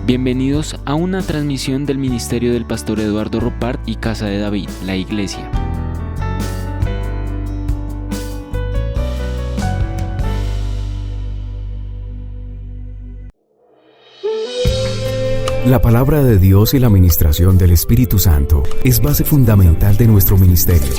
Bienvenidos a una transmisión del Ministerio del Pastor Eduardo Ropart y Casa de David, la Iglesia. La palabra de Dios y la ministración del Espíritu Santo es base fundamental de nuestro ministerio.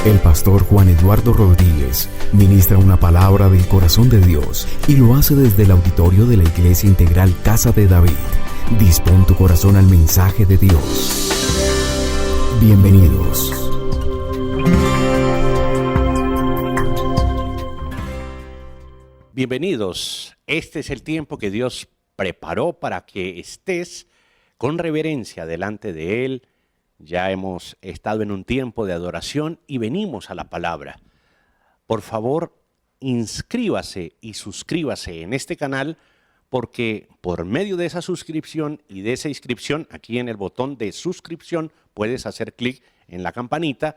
El pastor Juan Eduardo Rodríguez ministra una palabra del corazón de Dios y lo hace desde el auditorio de la Iglesia Integral Casa de David. Dispón tu corazón al mensaje de Dios. Bienvenidos. Bienvenidos. Este es el tiempo que Dios preparó para que estés con reverencia delante de Él. Ya hemos estado en un tiempo de adoración y venimos a la palabra. Por favor, inscríbase y suscríbase en este canal, porque por medio de esa suscripción y de esa inscripción, aquí en el botón de suscripción puedes hacer clic en la campanita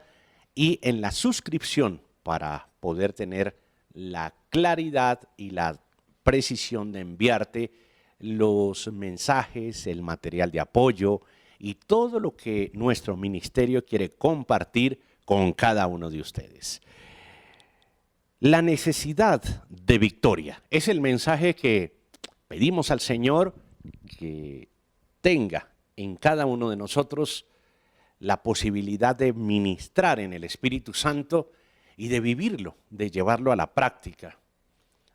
y en la suscripción para poder tener la claridad y la precisión de enviarte los mensajes, el material de apoyo y todo lo que nuestro ministerio quiere compartir con cada uno de ustedes. La necesidad de victoria es el mensaje que pedimos al Señor que tenga en cada uno de nosotros la posibilidad de ministrar en el Espíritu Santo y de vivirlo, de llevarlo a la práctica.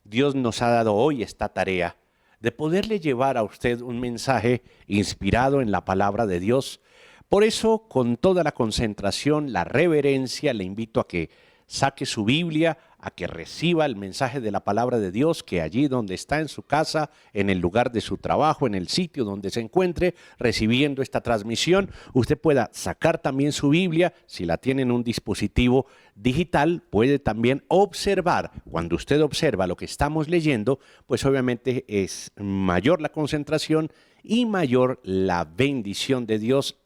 Dios nos ha dado hoy esta tarea de poderle llevar a usted un mensaje inspirado en la palabra de Dios. Por eso, con toda la concentración, la reverencia, le invito a que saque su Biblia, a que reciba el mensaje de la palabra de Dios, que allí donde está en su casa, en el lugar de su trabajo, en el sitio donde se encuentre recibiendo esta transmisión, usted pueda sacar también su Biblia. Si la tiene en un dispositivo digital, puede también observar. Cuando usted observa lo que estamos leyendo, pues obviamente es mayor la concentración y mayor la bendición de Dios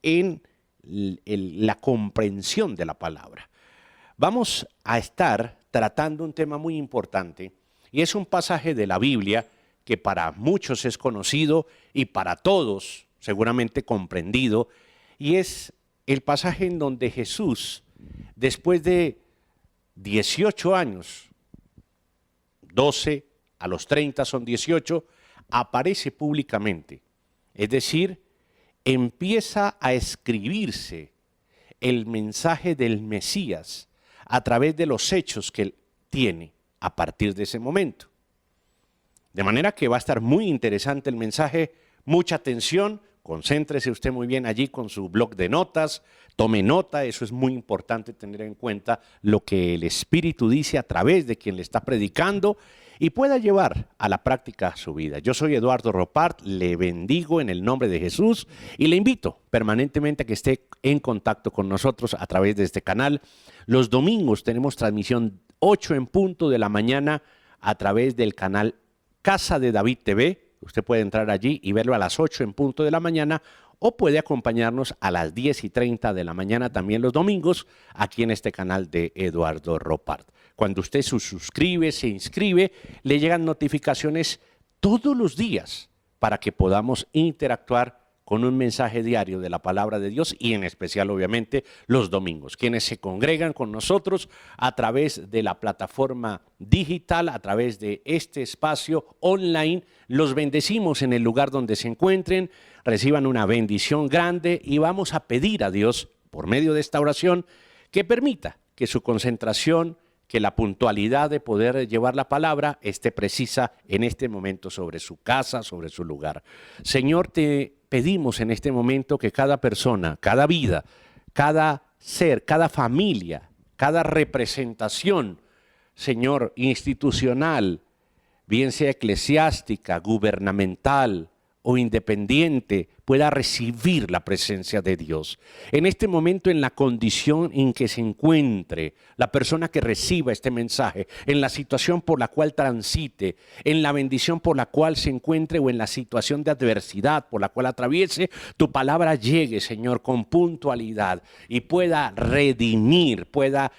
en la comprensión de la palabra. Vamos a estar tratando un tema muy importante y es un pasaje de la Biblia que para muchos es conocido y para todos seguramente comprendido, y es el pasaje en donde Jesús, después de 18 años, 12 a los 30 son 18, aparece públicamente, es decir, empieza a escribirse el mensaje del Mesías a través de los hechos que él tiene a partir de ese momento. De manera que va a estar muy interesante el mensaje, mucha atención, concéntrese usted muy bien allí con su bloc de notas, tome nota, eso es muy importante tener en cuenta lo que el Espíritu dice a través de quien le está predicando y pueda llevar a la práctica su vida. Yo soy Eduardo Ropart, le bendigo en el nombre de Jesús y le invito permanentemente a que esté en contacto con nosotros a través de este canal. Los domingos tenemos transmisión 8 en punto de la mañana a través del canal Casa de David TV. Usted puede entrar allí y verlo a las 8 en punto de la mañana o puede acompañarnos a las 10:30 de la mañana también los domingos aquí en este canal de Eduardo Ropart. Cuando usted se suscribe, se inscribe, le llegan notificaciones todos los días para que podamos interactuar con un mensaje diario de la palabra de Dios y en especial obviamente los domingos. Quienes se congregan con nosotros a través de la plataforma digital, a través de este espacio online, los bendecimos en el lugar donde se encuentren, reciban una bendición grande y vamos a pedir a Dios por medio de esta oración que permita que su concentración, que la puntualidad de poder llevar la palabra esté precisa en este momento sobre su casa, sobre su lugar. Señor, te pedimos en este momento que cada persona, cada vida, cada ser, cada familia, cada representación, Señor, institucional, bien sea eclesiástica, gubernamental o independiente, pueda recibir la presencia de Dios. En este momento, en la condición en que se encuentre la persona que reciba este mensaje, en la situación por la cual transite, en la bendición por la cual se encuentre o en la situación de adversidad por la cual atraviese, tu palabra llegue, Señor, con puntualidad y pueda redimir, pueda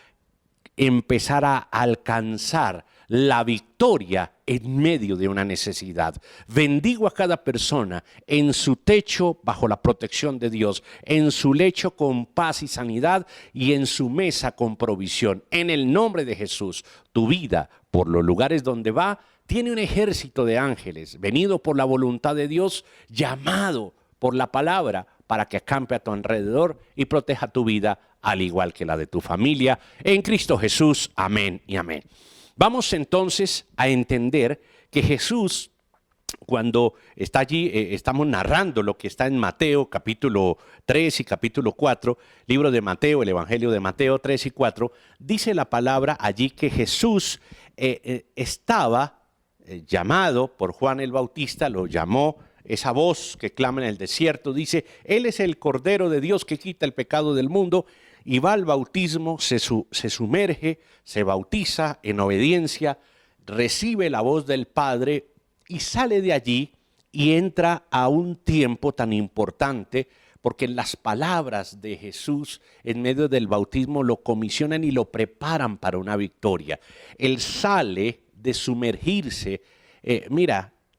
empezar a alcanzar la victoria en medio de una necesidad. Bendigo a cada persona en su techo bajo la protección de Dios, en su lecho con paz y sanidad y en su mesa con provisión. En el nombre de Jesús, tu vida, por los lugares donde va, tiene un ejército de ángeles, venido por la voluntad de Dios, llamado por la palabra, para que acampe a tu alrededor y proteja tu vida, al igual que la de tu familia. En Cristo Jesús, amén y amén. Vamos entonces a entender que Jesús, cuando está allí, estamos narrando lo que está en Mateo capítulo 3 y capítulo 4, libro de Mateo, el Evangelio de Mateo 3 y 4, dice la palabra allí que Jesús estaba llamado por Juan el Bautista, lo llamó. Esa voz que clama en el desierto dice, Él es el Cordero de Dios que quita el pecado del mundo, y va al bautismo, se sumerge, se bautiza en obediencia, recibe la voz del Padre y sale de allí y entra a un tiempo tan importante, porque las palabras de Jesús en medio del bautismo lo comisionan y lo preparan para una victoria. Él sale de sumergirse,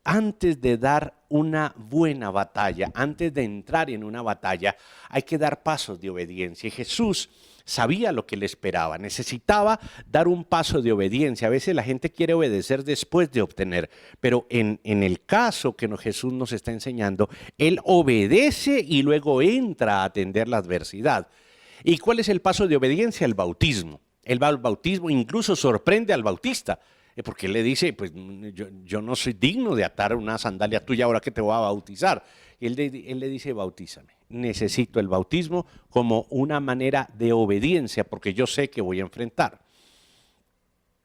antes de dar una buena batalla, antes de entrar en una batalla, hay que dar pasos de obediencia. Y Jesús sabía lo que le esperaba, necesitaba dar un paso de obediencia. A veces la gente quiere obedecer después de obtener, pero en el caso que Jesús nos está enseñando, Él obedece y luego entra a atender la adversidad. ¿Y cuál es el paso de obediencia? El bautismo. El bautismo incluso sorprende al bautista, porque él le dice, pues yo no soy digno de atar una sandalia tuya ahora que te voy a bautizar. Y él le dice, bautízame. Necesito el bautismo como una manera de obediencia, porque yo sé que voy a enfrentar.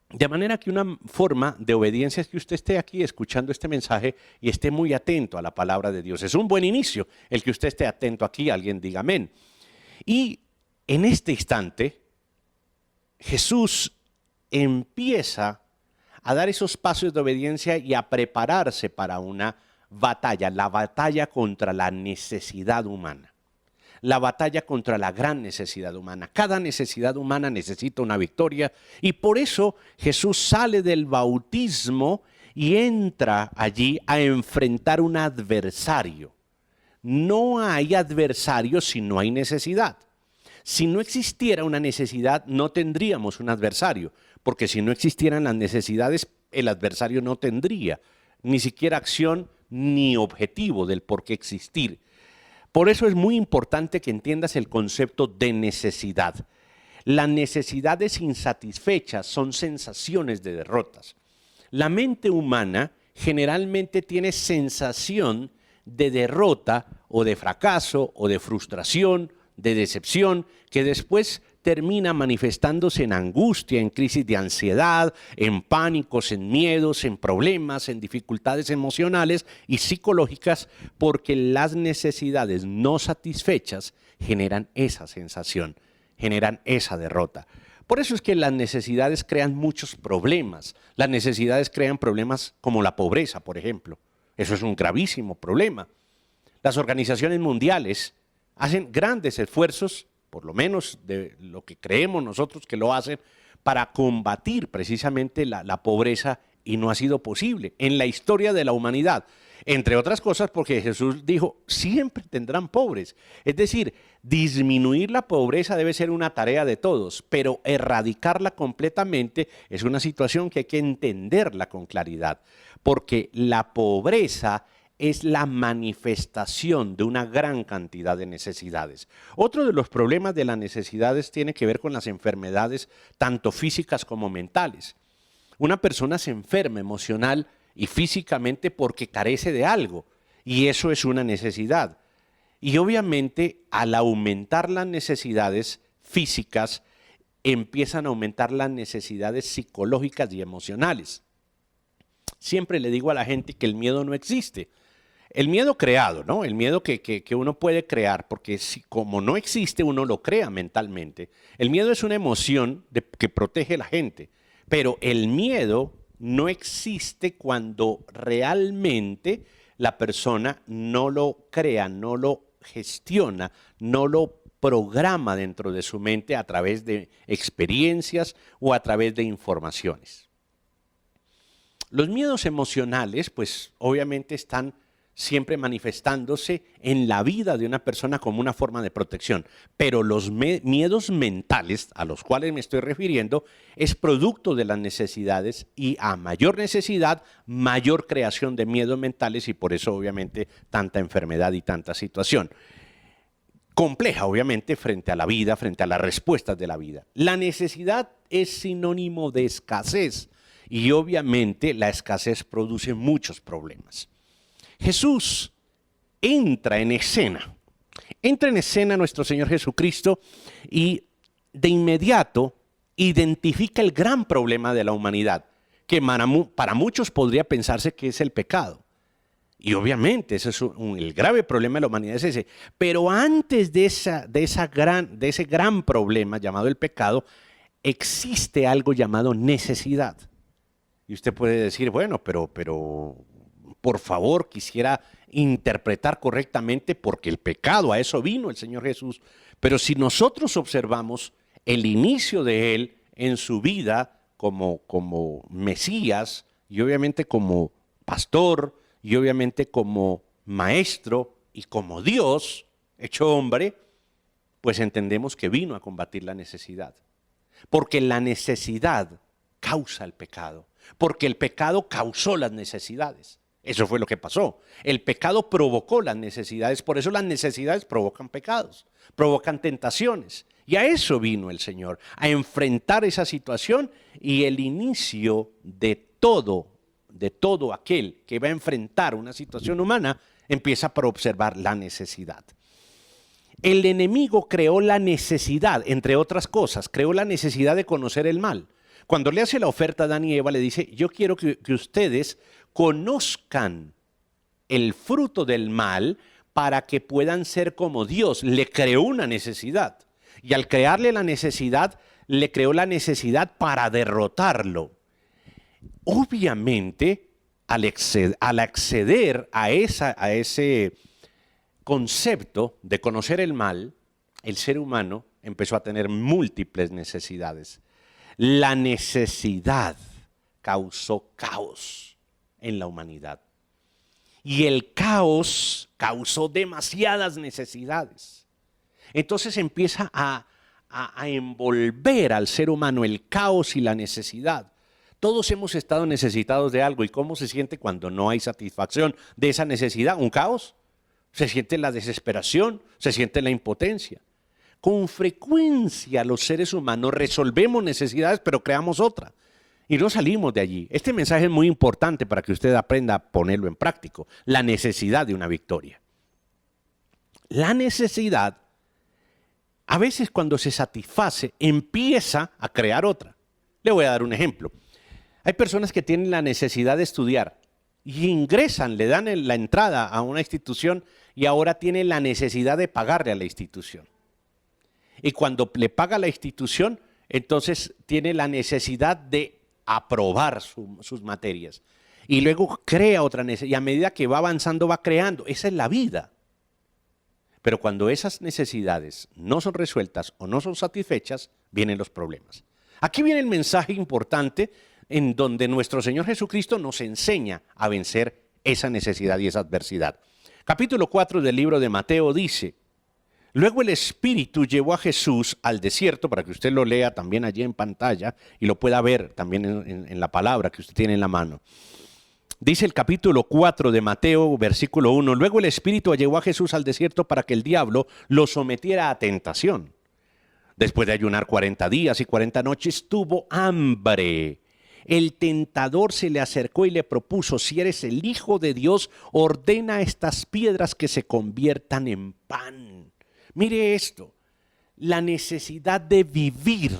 De manera que una forma de obediencia es que usted esté aquí escuchando este mensaje y esté muy atento a la palabra de Dios. Es un buen inicio el que usted esté atento aquí, alguien diga amén. Y en este instante, Jesús empieza a dar esos pasos de obediencia y a prepararse para una batalla, la batalla contra la necesidad humana, la batalla contra la gran necesidad humana. Cada necesidad humana necesita una victoria y por eso Jesús sale del bautismo y entra allí a enfrentar un adversario. No hay adversario si no hay necesidad. Si no existiera una necesidad, no tendríamos un adversario, porque si no existieran las necesidades, el adversario no tendría ni siquiera acción ni objetivo del por qué existir. Por eso es muy importante que entiendas el concepto de necesidad. Las necesidades insatisfechas son sensaciones de derrotas. La mente humana generalmente tiene sensación de derrota o de fracaso o de frustración, de decepción, que después termina manifestándose en angustia, en crisis de ansiedad, en pánicos, en miedos, en problemas, en dificultades emocionales y psicológicas, porque las necesidades no satisfechas generan esa sensación, generan esa derrota. Por eso es que las necesidades crean muchos problemas. Las necesidades crean problemas como la pobreza, por ejemplo. Eso es un gravísimo problema. Las organizaciones mundiales hacen grandes esfuerzos, por lo menos de lo que creemos nosotros que lo hacen, para combatir precisamente la pobreza, y no ha sido posible en la historia de la humanidad. Entre otras cosas porque Jesús dijo, siempre tendrán pobres. Es decir, disminuir la pobreza debe ser una tarea de todos, pero erradicarla completamente es una situación que hay que entenderla con claridad, porque la pobreza es la manifestación de una gran cantidad de necesidades. Otro de los problemas de las necesidades tiene que ver con las enfermedades, tanto físicas como mentales. Una persona se enferma emocional y físicamente porque carece de algo, y eso es una necesidad. Y obviamente, al aumentar las necesidades físicas, empiezan a aumentar las necesidades psicológicas y emocionales. Siempre le digo a la gente que el miedo no existe. El miedo creado, ¿no? El miedo que uno puede crear, porque como no existe, uno lo crea mentalmente. El miedo es una emoción que protege a la gente, pero el miedo no existe cuando realmente la persona no lo crea, no lo gestiona, no lo programa dentro de su mente a través de experiencias o a través de informaciones. Los miedos emocionales, pues obviamente están siempre manifestándose en la vida de una persona como una forma de protección. Pero los miedos mentales a los cuales me estoy refiriendo es producto de las necesidades, y a mayor necesidad, mayor creación de miedos mentales, y por eso obviamente tanta enfermedad y tanta situación compleja, obviamente, frente a la vida, frente a las respuestas de la vida. La necesidad es sinónimo de escasez, y obviamente la escasez produce muchos problemas. Jesús entra en escena nuestro Señor Jesucristo, y de inmediato identifica el gran problema de la humanidad, que para muchos podría pensarse que es el pecado. Y obviamente ese es el grave problema de la humanidad, es ese. Pero antes de ese gran problema llamado el pecado, existe algo llamado necesidad. Y usted puede decir, bueno, pero por favor, quisiera interpretar correctamente, porque el pecado, a eso vino el Señor Jesús. Pero si nosotros observamos el inicio de Él en su vida como Mesías, y obviamente como pastor, y obviamente como maestro y como Dios hecho hombre, pues entendemos que vino a combatir la necesidad. Porque la necesidad causa el pecado. Porque el pecado causó las necesidades. Eso fue lo que pasó. El pecado provocó las necesidades. Por eso las necesidades provocan pecados, provocan tentaciones. Y a eso vino el Señor, a enfrentar esa situación, y el inicio de todo aquel que va a enfrentar una situación humana empieza por observar la necesidad. El enemigo creó la necesidad, entre otras cosas, creó la necesidad de conocer el mal. Cuando le hace la oferta a Adán y Eva, le dice, yo quiero que ustedes conozcan el fruto del mal para que puedan ser como Dios. Le creó una necesidad, y al crearle la necesidad, le creó la necesidad para derrotarlo. Obviamente, al acceder a ese concepto de conocer el mal, el ser humano empezó a tener múltiples necesidades. La necesidad causó caos en la humanidad, y el caos causó demasiadas necesidades. Entonces empieza a envolver al ser humano el caos y la necesidad. Todos hemos estado necesitados de algo, y ¿cómo se siente cuando no hay satisfacción de esa necesidad? Un caos. Se siente la desesperación, se siente la impotencia. Con frecuencia los seres humanos resolvemos necesidades, pero creamos otra, y no salimos de allí. Este mensaje es muy importante para que usted aprenda a ponerlo en práctico. La necesidad de una victoria. La necesidad, a veces cuando se satisface, empieza a crear otra. Le voy a dar un ejemplo. Hay personas que tienen la necesidad de estudiar y ingresan, le dan la entrada a una institución, y ahora tienen la necesidad de pagarle a la institución. Y cuando le paga la institución, entonces tiene la necesidad de aprobar sus materias. Y luego crea otra necesidad, y a medida que va avanzando va creando. Esa es la vida. Pero cuando esas necesidades no son resueltas o no son satisfechas, vienen los problemas. Aquí viene el mensaje importante, en donde nuestro Señor Jesucristo nos enseña a vencer esa necesidad y esa adversidad. Capítulo 4 del libro de Mateo dice: luego el Espíritu llevó a Jesús al desierto, para que usted lo lea también allí en pantalla y lo pueda ver también en la palabra que usted tiene en la mano. Dice el capítulo 4 de Mateo, versículo 1, luego el Espíritu llevó a Jesús al desierto para que el diablo lo sometiera a tentación. Después de ayunar 40 días y 40 noches, tuvo hambre. El tentador se le acercó y le propuso: si eres el Hijo de Dios, ordena a estas piedras que se conviertan en pan. Mire esto, la necesidad de vivir.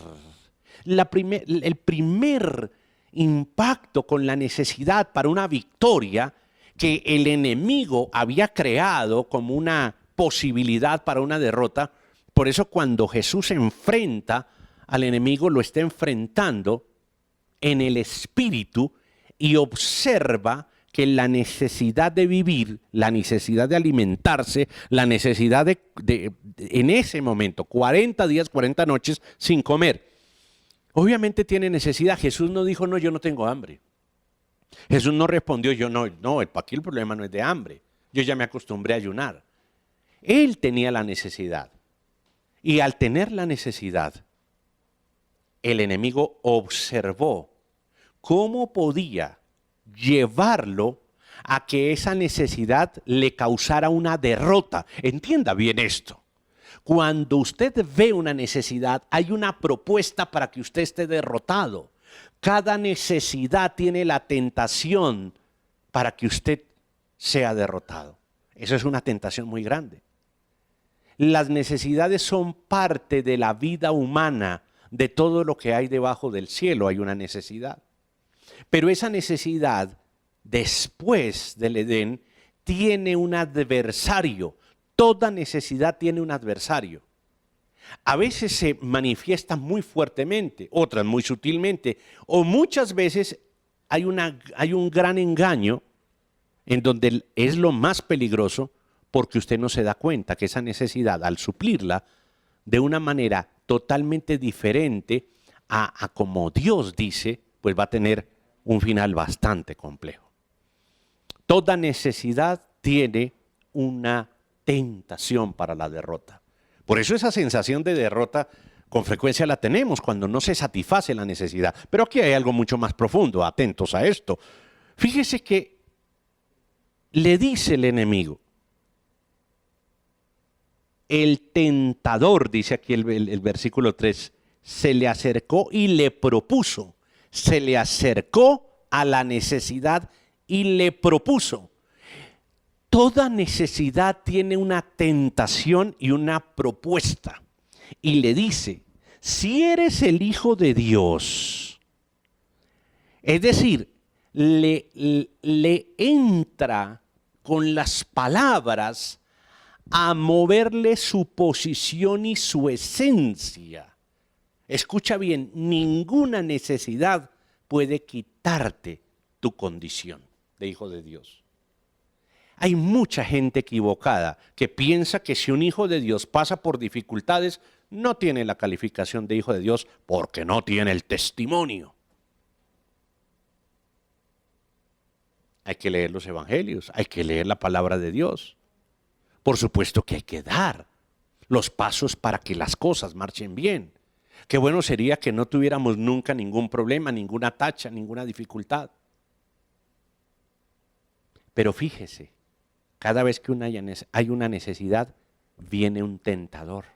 El primer impacto con la necesidad para una victoria que el enemigo había creado como una posibilidad para una derrota. Por eso cuando Jesús se enfrenta al enemigo, lo está enfrentando en el espíritu, y observa que la necesidad de vivir, la necesidad de alimentarse, la necesidad de en ese momento, 40 días, 40 noches sin comer. Obviamente tiene necesidad. Jesús no dijo, no, yo no tengo hambre. Jesús no respondió, aquí el problema no es de hambre. Yo ya me acostumbré a ayunar. Él tenía la necesidad. Y al tener la necesidad, el enemigo observó cómo podía llevarlo a que esa necesidad le causara una derrota. Entienda bien esto. Cuando usted ve una necesidad, hay una propuesta para que usted esté derrotado. Cada necesidad tiene la tentación para que usted sea derrotado. Eso es una tentación muy grande. Las necesidades son parte de la vida humana, de todo lo que hay debajo del cielo hay una necesidad. Pero esa necesidad, después del Edén, tiene un adversario. Toda necesidad tiene un adversario. A veces se manifiesta muy fuertemente, otras muy sutilmente, o muchas veces hay un gran engaño en donde es lo más peligroso porque usted no se da cuenta que esa necesidad, al suplirla de una manera totalmente diferente a como Dios dice, pues va a tener un final bastante complejo. Toda necesidad tiene una tentación para la derrota. Por eso esa sensación de derrota con frecuencia la tenemos cuando no se satisface la necesidad. Pero aquí hay algo mucho más profundo, atentos a esto. Fíjese que le dice el enemigo, el tentador, dice aquí el versículo 3, se le acercó y le propuso. Se le acercó a la necesidad y le propuso. Toda necesidad tiene una tentación y una propuesta. Y le dice, si eres el Hijo de Dios, es decir, le entra con las palabras a moverle su posición y su esencia. Escucha bien, ninguna necesidad puede quitarte tu condición de Hijo de Dios. Hay mucha gente equivocada que piensa que si un hijo de Dios pasa por dificultades, no tiene la calificación de hijo de Dios porque no tiene el testimonio. Hay que leer los evangelios, hay que leer la palabra de Dios. Por supuesto que hay que dar los pasos para que las cosas marchen bien. Qué bueno sería que no tuviéramos nunca ningún problema, ninguna tacha, ninguna dificultad. Pero fíjese, cada vez que hay una necesidad, viene un tentador.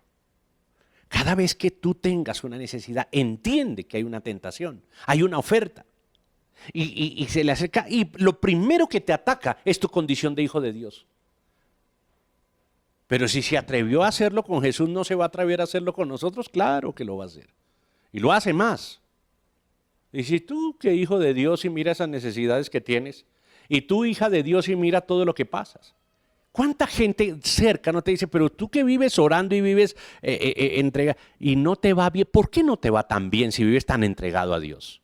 Cada vez que tú tengas una necesidad, entiende que hay una tentación, hay una oferta. Y se le acerca, y lo primero que te ataca es tu condición de hijo de Dios. Pero si se atrevió a hacerlo con Jesús, ¿no se va a atrever a hacerlo con nosotros? Claro que lo va a hacer. Y lo hace más. Y si tú, que hijo de Dios, y mira esas necesidades que tienes, y tú, hija de Dios, y mira todo lo que pasas. ¿Cuánta gente cerca no te dice, pero tú que vives orando y vives entrega y no te va bien? ¿Por qué no te va tan bien si vives tan entregado a Dios?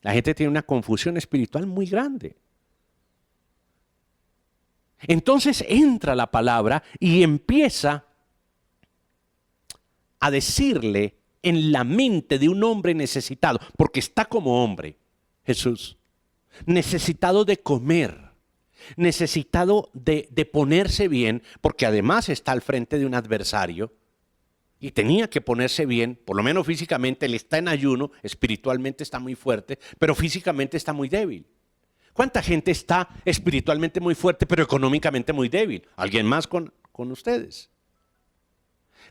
La gente tiene una confusión espiritual muy grande. Entonces entra la palabra y empieza a decirle en la mente de un hombre necesitado, porque está como hombre, Jesús, necesitado de comer, necesitado de ponerse bien, porque además está al frente de un adversario y tenía que ponerse bien, por lo menos físicamente. Él está en ayuno, espiritualmente está muy fuerte, pero físicamente está muy débil. ¿Cuánta gente está espiritualmente muy fuerte, pero económicamente muy débil? ¿Alguien más con ustedes?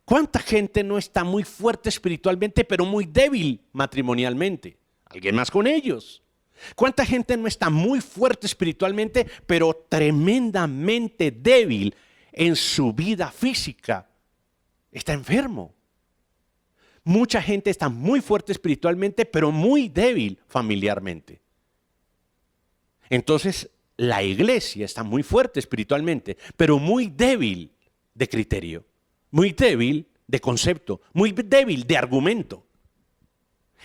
¿Cuánta gente no está muy fuerte espiritualmente, pero muy débil matrimonialmente? ¿Alguien más con ellos? ¿Cuánta gente no está muy fuerte espiritualmente, pero tremendamente débil en su vida física? Está enfermo. Mucha gente está muy fuerte espiritualmente, pero muy débil familiarmente. Entonces, la iglesia está muy fuerte espiritualmente, pero muy débil de criterio, muy débil de concepto, muy débil de argumento.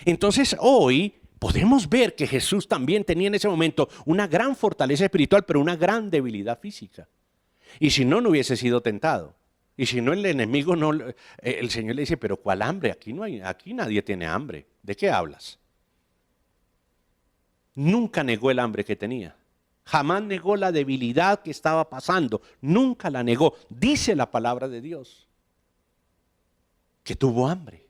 Entonces, hoy podemos ver que Jesús también tenía en ese momento una gran fortaleza espiritual, pero una gran debilidad física. Y si no, no hubiese sido tentado. Y si no, el enemigo no, el Señor le dice, pero ¿cuál hambre? Aquí nadie tiene hambre. ¿De qué hablas? nunca negó el hambre que tenía. Jamás negó la debilidad que estaba pasando. Nunca la negó. Dice la palabra de Dios que tuvo hambre,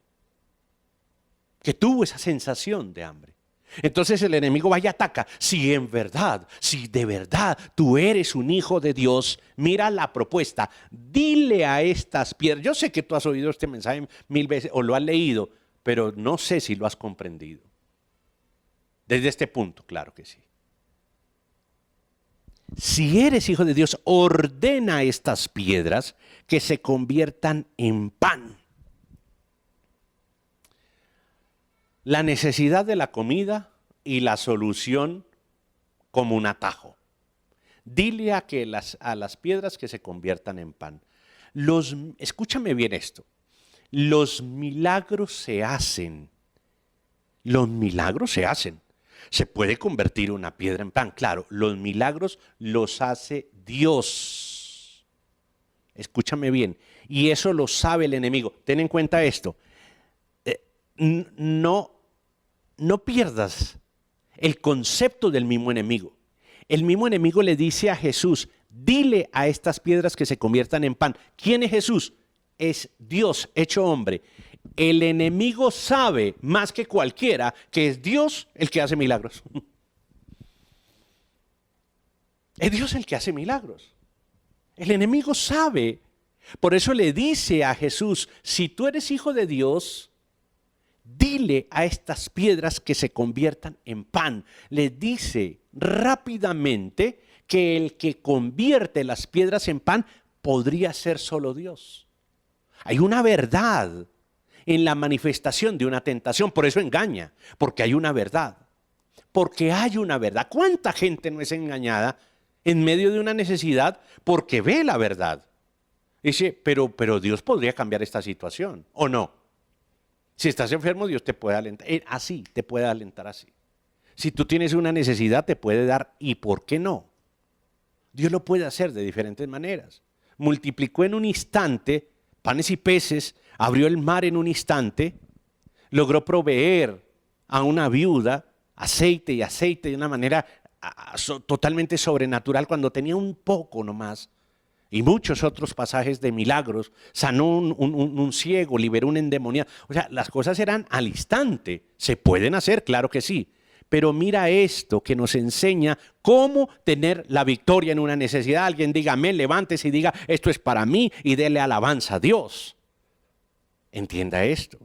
que tuvo esa sensación de hambre. Entonces el enemigo va y ataca. Si en verdad, si de verdad tú eres un hijo de Dios, mira la propuesta. Dile a estas piedras. Yo sé que tú has oído este mensaje 1000 veces o lo has leído, pero no sé si lo has comprendido. Desde este punto, claro que sí. Si eres hijo de Dios, ordena a estas piedras que se conviertan en pan. La necesidad de la comida y la solución como un atajo. Dile a las piedras que se conviertan en pan. Escúchame bien esto. Los milagros se hacen. Los milagros se hacen. Se puede convertir una piedra en pan. Claro, los milagros los hace Dios. Escúchame bien. Y eso lo sabe el enemigo. Ten en cuenta esto. No pierdas el concepto del mismo enemigo. El mismo enemigo le dice a Jesús, dile a estas piedras que se conviertan en pan. ¿Quién es Jesús? Es Dios hecho hombre. El enemigo sabe más que cualquiera que es Dios el que hace milagros. Es Dios el que hace milagros. El enemigo sabe. Por eso le dice a Jesús, si tú eres hijo de Dios, dile a estas piedras que se conviertan en pan. Le dice rápidamente que el que convierte las piedras en pan podría ser solo Dios. Hay una verdad en la manifestación de una tentación, por eso engaña, porque hay una verdad. Porque hay una verdad. ¿Cuánta gente no es engañada en medio de una necesidad porque ve la verdad? Dice, pero Dios podría cambiar esta situación, ¿o no? Si estás enfermo, Dios te puede alentar, así, te puede alentar así. Si tú tienes una necesidad, te puede dar, ¿y por qué no? Dios lo puede hacer de diferentes maneras. Multiplicó en un instante panes y peces, abrió el mar en un instante, logró proveer a una viuda aceite de una manera totalmente sobrenatural cuando tenía un poco nomás. Y muchos otros pasajes de milagros, sanó un ciego, liberó un endemoniado. O sea, las cosas eran al instante. ¿Se pueden hacer? Claro que sí. Pero mira esto que nos enseña cómo tener la victoria en una necesidad. Alguien diga amén, levántese y diga, esto es para mí y dele alabanza a Dios. Entienda esto.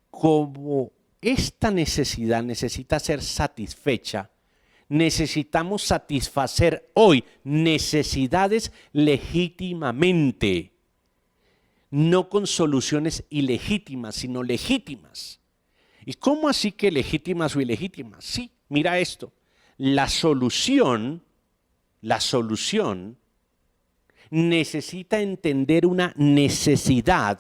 Como esta necesidad necesita ser satisfecha, necesitamos satisfacer hoy necesidades legítimamente, no con soluciones ilegítimas, sino legítimas. ¿Y cómo así que legítimas o ilegítimas? Sí, mira esto, la solución necesita entender una necesidad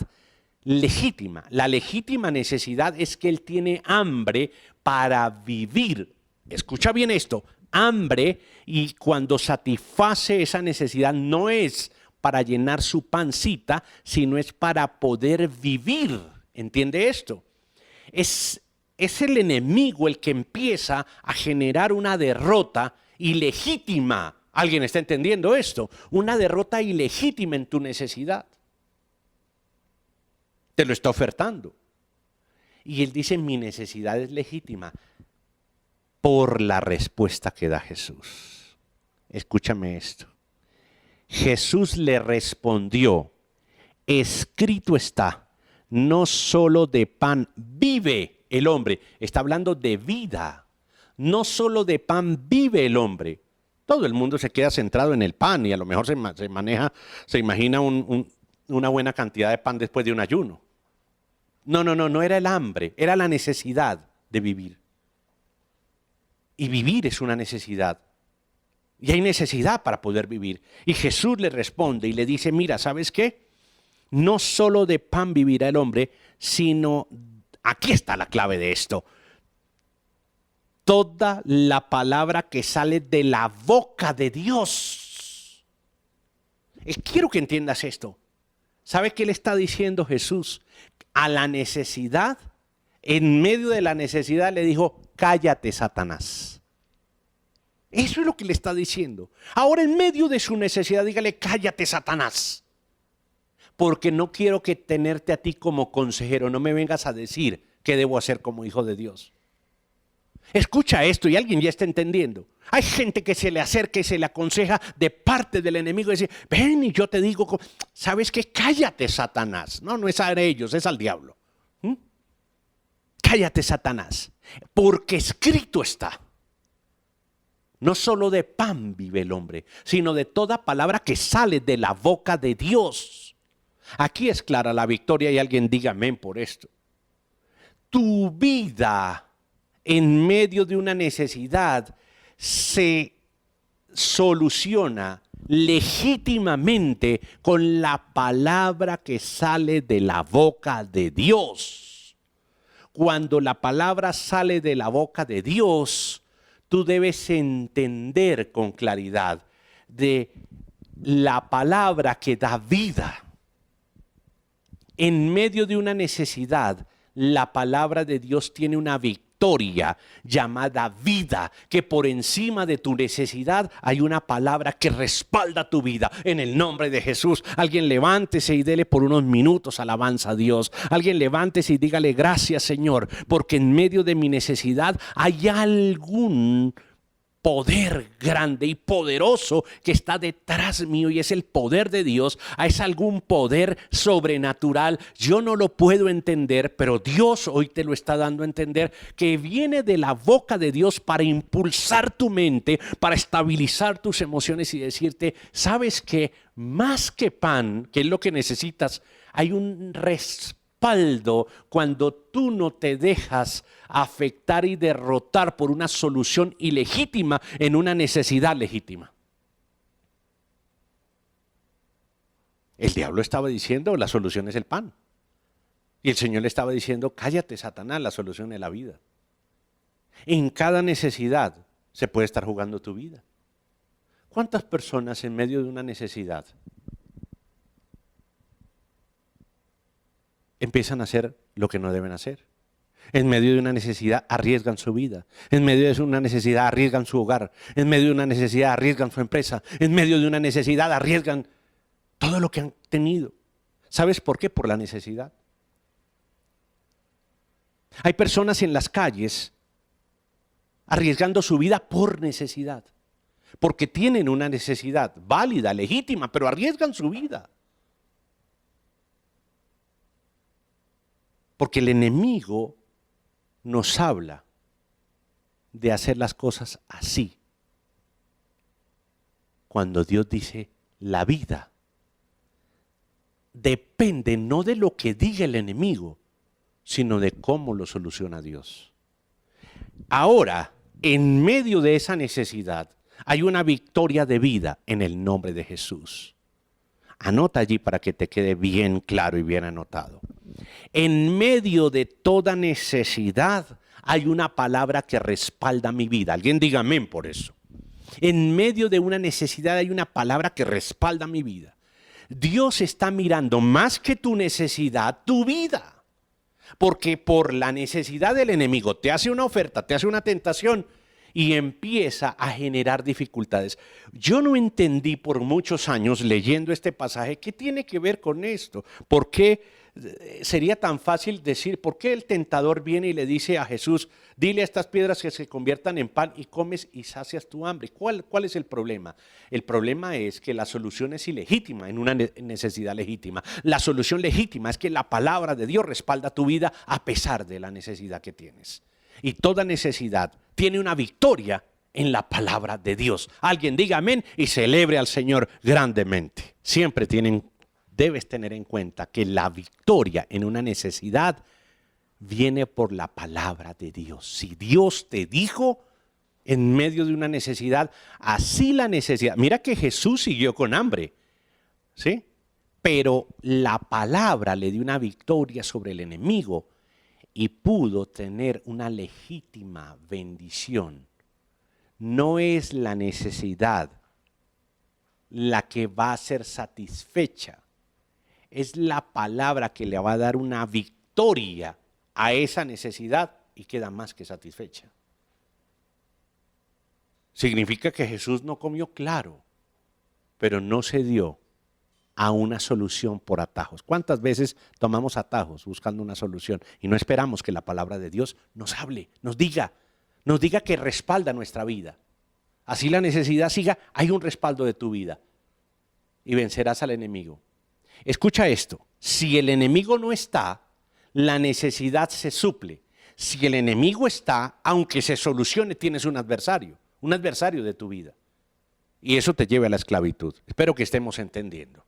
legítima. La legítima necesidad es que él tiene hambre para vivir. Escucha bien esto, hambre, y cuando satisface esa necesidad no es para llenar su pancita, sino es para poder vivir. ¿Entiende esto? Es el enemigo el que empieza a generar una derrota ilegítima. ¿Alguien está entendiendo esto? Una derrota ilegítima en tu necesidad. Te lo está ofertando. Y él dice, mi necesidad es legítima por la respuesta que da Jesús. Escúchame esto. Jesús le respondió, escrito está, no solo de pan vive el hombre. Está hablando de vida. No solo de pan vive el hombre. Todo el mundo se queda centrado en el pan y a lo mejor se imagina una buena cantidad de pan después de un ayuno. No era el hambre, era la necesidad de vivir. Y vivir es una necesidad. Y hay necesidad para poder vivir. Y Jesús le responde y le dice, mira, ¿sabes qué? No solo de pan vivirá el hombre, sino, aquí está la clave de esto, toda la palabra que sale de la boca de Dios. Quiero que entiendas esto. ¿Sabe qué le está diciendo Jesús? A la necesidad En medio de la necesidad le dijo, cállate, Satanás. Eso es lo que le está diciendo. Ahora en medio de su necesidad, dígale, cállate, Satanás. Porque no quiero que tenerte a ti como consejero. No me vengas a decir qué debo hacer como hijo de Dios. Escucha esto y alguien ya está entendiendo. Hay gente que se le acerca y se le aconseja de parte del enemigo y dice, ven y yo te digo, ¿sabes qué? Cállate, Satanás. No, no es a ellos, es al diablo. Cállate, Satanás, porque escrito está. No solo de pan vive el hombre, sino de toda palabra que sale de la boca de Dios. Aquí es clara la victoria y alguien diga amén por esto. Tu vida en medio de una necesidad se soluciona legítimamente con la palabra que sale de la boca de Dios. Cuando la palabra sale de la boca de Dios, tú debes entender con claridad de la palabra que da vida. En medio de una necesidad, la palabra de Dios tiene una victoria llamada vida, que por encima de tu necesidad hay una palabra que respalda tu vida. En el nombre de Jesús, alguien levántese y dele por unos minutos alabanza a Dios. Alguien levántese y dígale gracias, Señor, porque en medio de mi necesidad hay algún poder grande y poderoso que está detrás mío y es el poder de Dios. Es algún poder sobrenatural. Yo no lo puedo entender, pero Dios hoy te lo está dando a entender, que viene de la boca de Dios para impulsar tu mente, para estabilizar tus emociones y decirte, ¿sabes qué? Más que pan, que es lo que necesitas, hay un respaldo cuando tú no te dejas afectar y derrotar por una solución ilegítima en una necesidad legítima. El diablo estaba diciendo, la solución es el pan. Y el Señor le estaba diciendo, cállate, Satanás, la solución es la vida. En cada necesidad se puede estar jugando tu vida. ¿Cuántas personas en medio de una necesidad empiezan a hacer lo que no deben hacer? En medio de una necesidad arriesgan su vida. En medio de una necesidad arriesgan su hogar. En medio de una necesidad arriesgan su empresa. En medio de una necesidad arriesgan todo lo que han tenido. ¿Sabes por qué? Por la necesidad. Hay personas en las calles arriesgando su vida por necesidad. Porque tienen una necesidad válida, legítima, pero arriesgan su vida. Porque el enemigo nos habla de hacer las cosas así. Cuando Dios dice, la vida depende no de lo que diga el enemigo, sino de cómo lo soluciona Dios. Ahora, en medio de esa necesidad, hay una victoria de vida en el nombre de Jesús. Anota allí para que te quede bien claro y bien anotado. En medio de toda necesidad hay una palabra que respalda mi vida. Alguien diga amén por eso. En medio de una necesidad hay una palabra que respalda mi vida. Dios está mirando más que tu necesidad, tu vida. Porque por la necesidad del enemigo te hace una oferta, te hace una tentación y empieza a generar dificultades. Yo no entendí por muchos años leyendo este pasaje qué tiene que ver con esto. ¿Por qué sería tan fácil decir, por qué el tentador viene y le dice a Jesús, dile a estas piedras que se conviertan en pan y comes y sacias tu hambre? ¿Cuál es el problema? El problema es que la solución es ilegítima en una necesidad legítima. La solución legítima es que la palabra de Dios respalda tu vida a pesar de la necesidad que tienes. Y toda necesidad tiene una victoria en la palabra de Dios. Alguien diga amén y celebre al Señor grandemente. Siempre debes tener en cuenta que la victoria en una necesidad viene por la palabra de Dios. Si Dios te dijo en medio de una necesidad, así la necesidad. Mira que Jesús siguió con hambre, ¿sí? Pero la palabra le dio una victoria sobre el enemigo y pudo tener una legítima bendición. No es la necesidad la que va a ser satisfecha. Es la palabra que le va a dar una victoria a esa necesidad y queda más que satisfecha. Significa que Jesús no comió, claro, pero no se dio a una solución por atajos. ¿Cuántas veces tomamos atajos buscando una solución y no esperamos que la palabra de Dios nos hable, nos diga que respalda nuestra vida? Así la necesidad siga, hay un respaldo de tu vida y vencerás al enemigo. Escucha esto, si el enemigo no está, la necesidad se suple. Si el enemigo está, aunque se solucione, tienes un adversario de tu vida. Y eso te lleva a la esclavitud. Espero que estemos entendiendo.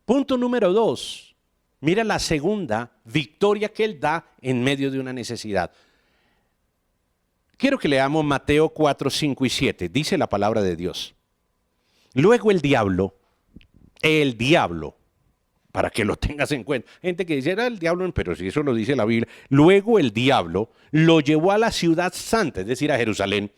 Punto número 2. Mira la segunda victoria que él da en medio de una necesidad. Quiero que leamos Mateo 4, 5 y 7. Dice la palabra de Dios. Luego el diablo, para que lo tengas en cuenta. Gente que dice, era el diablo, pero si eso lo dice la Biblia. Luego el diablo lo llevó a la ciudad santa, es decir, a Jerusalén,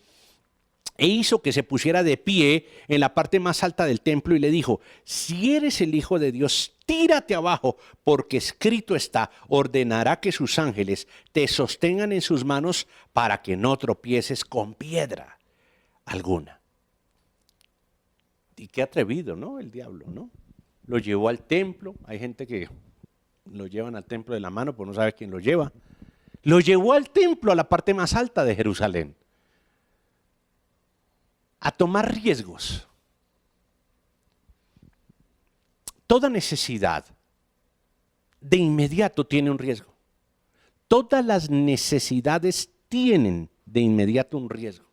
e hizo que se pusiera de pie en la parte más alta del templo y le dijo, si eres el Hijo de Dios, tírate abajo, porque escrito está, ordenará que sus ángeles te sostengan en sus manos para que no tropieces con piedra alguna. Y qué atrevido, ¿no? El diablo, ¿no? Lo llevó al templo. Hay gente que lo llevan al templo de la mano, pues no sabe quién lo lleva. Lo llevó al templo, a la parte más alta de Jerusalén, a tomar riesgos. Toda necesidad de inmediato tiene un riesgo. Todas las necesidades tienen de inmediato un riesgo.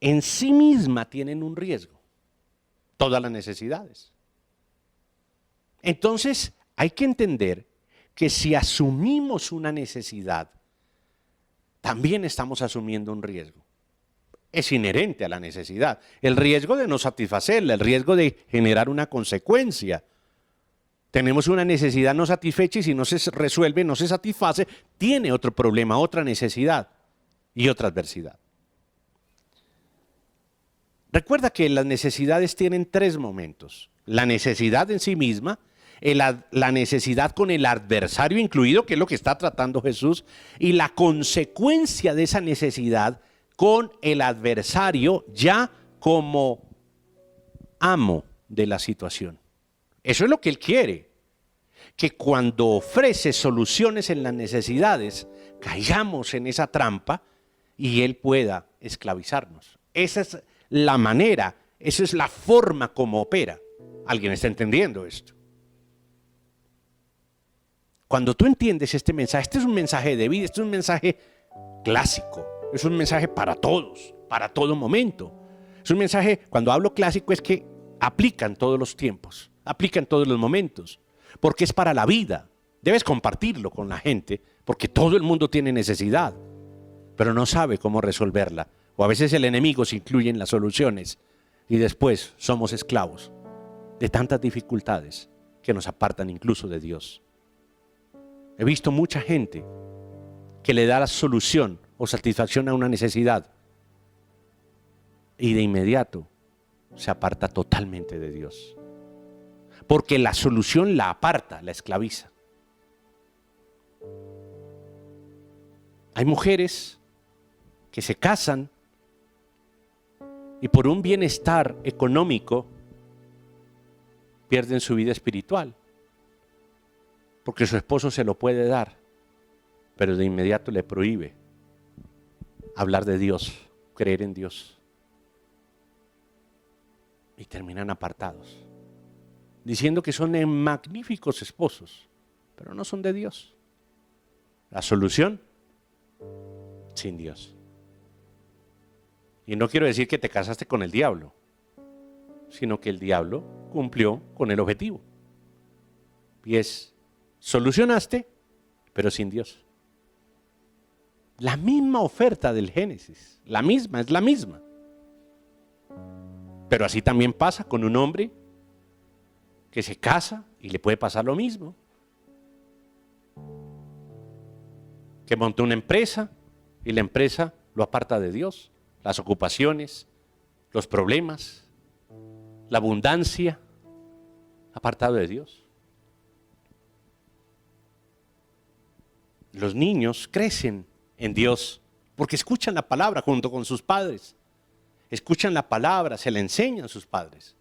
En sí misma tienen un riesgo. Todas las necesidades. Entonces, hay que entender que si asumimos una necesidad, también estamos asumiendo un riesgo. Es inherente a la necesidad. El riesgo de no satisfacerla, el riesgo de generar una consecuencia. Tenemos una necesidad no satisfecha y si no se resuelve, no se satisface, tiene otro problema, otra necesidad y otra adversidad. Recuerda que las necesidades tienen 3 momentos. La necesidad en sí misma, la necesidad con el adversario incluido, que es lo que está tratando Jesús, y la consecuencia de esa necesidad con el adversario ya como amo de la situación. Eso es lo que él quiere, que cuando ofrece soluciones en las necesidades, caigamos en esa trampa y él pueda esclavizarnos. Esa es la manera, esa es la forma como opera. ¿Alguien está entendiendo esto? Cuando tú entiendes este mensaje, este es un mensaje de vida, este es un mensaje clásico, es un mensaje para todos, para todo momento. Es un mensaje, cuando hablo clásico, es que aplica en todos los tiempos, aplica en todos los momentos, porque es para la vida. Debes compartirlo con la gente, porque todo el mundo tiene necesidad, pero no sabe cómo resolverla. O a veces el enemigo se incluye en las soluciones y después somos esclavos de tantas dificultades que nos apartan incluso de Dios. He visto mucha gente que le da la solución o satisfacción a una necesidad y de inmediato se aparta totalmente de Dios, porque la solución la aparta, la esclaviza. Hay mujeres que se casan y por un bienestar económico pierden su vida espiritual, porque su esposo se lo puede dar, pero de inmediato le prohíbe hablar de Dios, creer en Dios. Y terminan apartados, diciendo que son magníficos esposos, pero no son de Dios. La solución, sin Dios. Y no quiero decir que te casaste con el diablo, sino que el diablo cumplió con el objetivo. Y es, solucionaste, pero sin Dios. La misma oferta del Génesis, es la misma. Pero así también pasa con un hombre que se casa y le puede pasar lo mismo. Que montó una empresa y la empresa lo aparta de Dios. Las ocupaciones, los problemas, la abundancia, apartado de Dios. Los niños crecen en Dios porque escuchan la palabra junto con sus padres. Escuchan la palabra, se la enseñan sus padres.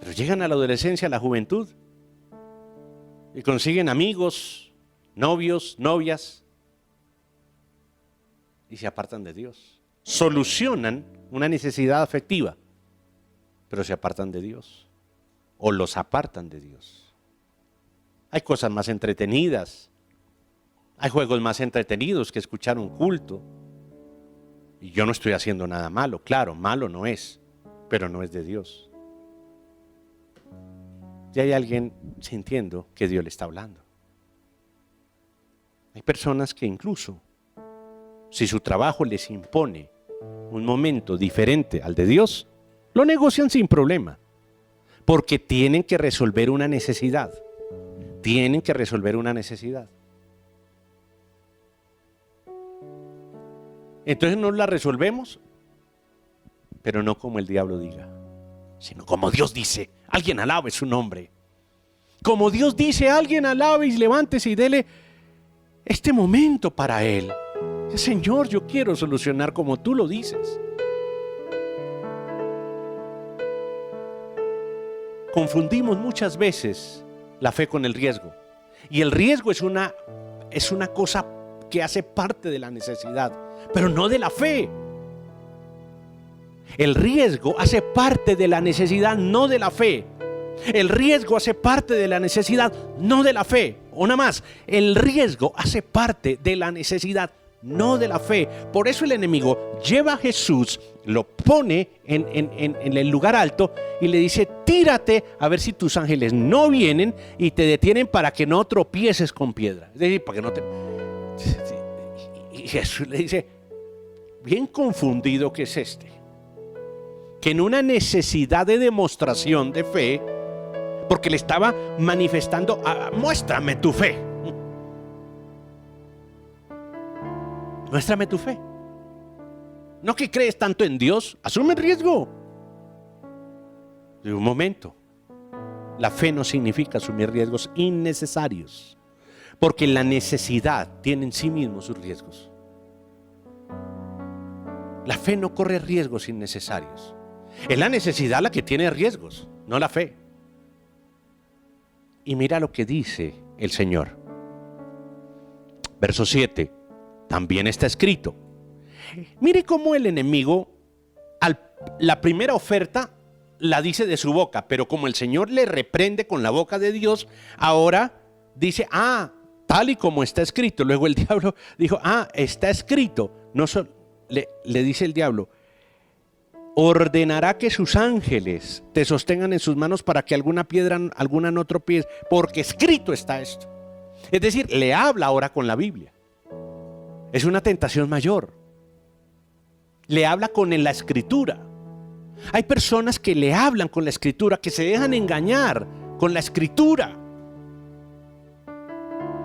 Pero llegan a la adolescencia, a la juventud, y consiguen amigos, novios, novias, y se apartan de Dios. Solucionan una necesidad afectiva, pero se apartan de Dios, o los apartan de Dios. Hay cosas más entretenidas, hay juegos más entretenidos que escuchar un culto. Y yo no estoy haciendo nada malo, claro, malo no es, pero no es de Dios. Y hay alguien sintiendo que Dios le está hablando. Hay personas que incluso, si su trabajo les impone un momento diferente al de Dios, lo negocian sin problema, porque tienen que resolver una necesidad. Tienen que resolver una necesidad. Entonces no la resolvemos, pero no como el diablo diga, sino como Dios dice. Alguien alabe su nombre. Como Dios dice, alguien alabe y levántese y dele este momento para Él. Señor, yo quiero solucionar como tú lo dices. Confundimos muchas veces la fe con el riesgo. Y el riesgo es una cosa que hace parte de la necesidad, pero no de la fe. El riesgo hace parte de la necesidad, no de la fe. El riesgo hace parte de la necesidad, no de la fe. Una más, el riesgo hace parte de la necesidad, no de la fe. Por eso el enemigo lleva a Jesús, lo pone en el lugar alto y le dice: tírate a ver si tus ángeles no vienen y te detienen para que no tropieces con piedra. Es decir, para que no te... Y Jesús le dice: bien confundido que es este, que en una necesidad de demostración de fe, porque le estaba manifestando, muéstrame tu fe. Muéstrame tu fe. No que crees tanto en Dios, asume el riesgo. De un momento, la fe no significa asumir riesgos innecesarios, porque la necesidad tiene en sí mismo sus riesgos. La fe no corre riesgos innecesarios. Es la necesidad la que tiene riesgos, no la fe. Y mira lo que dice el Señor. Verso 7. También está escrito. Mire cómo el enemigo, la primera oferta la dice de su boca, pero como el Señor le reprende con la boca de Dios, ahora dice: tal y como está escrito. Luego el diablo dijo: está escrito. No le dice el diablo: ordenará que sus ángeles te sostengan en sus manos para que alguna no tropiece, porque escrito está esto. Es decir, le habla ahora con la Biblia. Es una tentación mayor. Le habla con la escritura. Hay personas que le hablan con la escritura, que se dejan engañar con la escritura.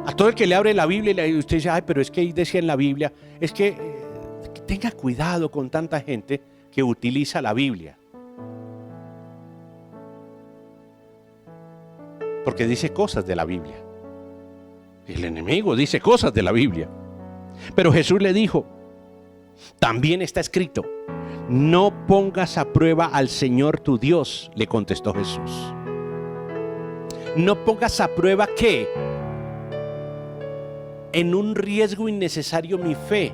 A todo el que le abre la Biblia y usted dice: pero es que ahí decía en la Biblia. Es que tenga cuidado con tanta gente que utiliza la Biblia, porque dice cosas de la Biblia. El enemigo dice cosas de la Biblia. Pero Jesús le dijo: también está escrito, no pongas a prueba al Señor tu Dios. Le contestó Jesús: no pongas a prueba ¿qué? En un riesgo innecesario mi fe.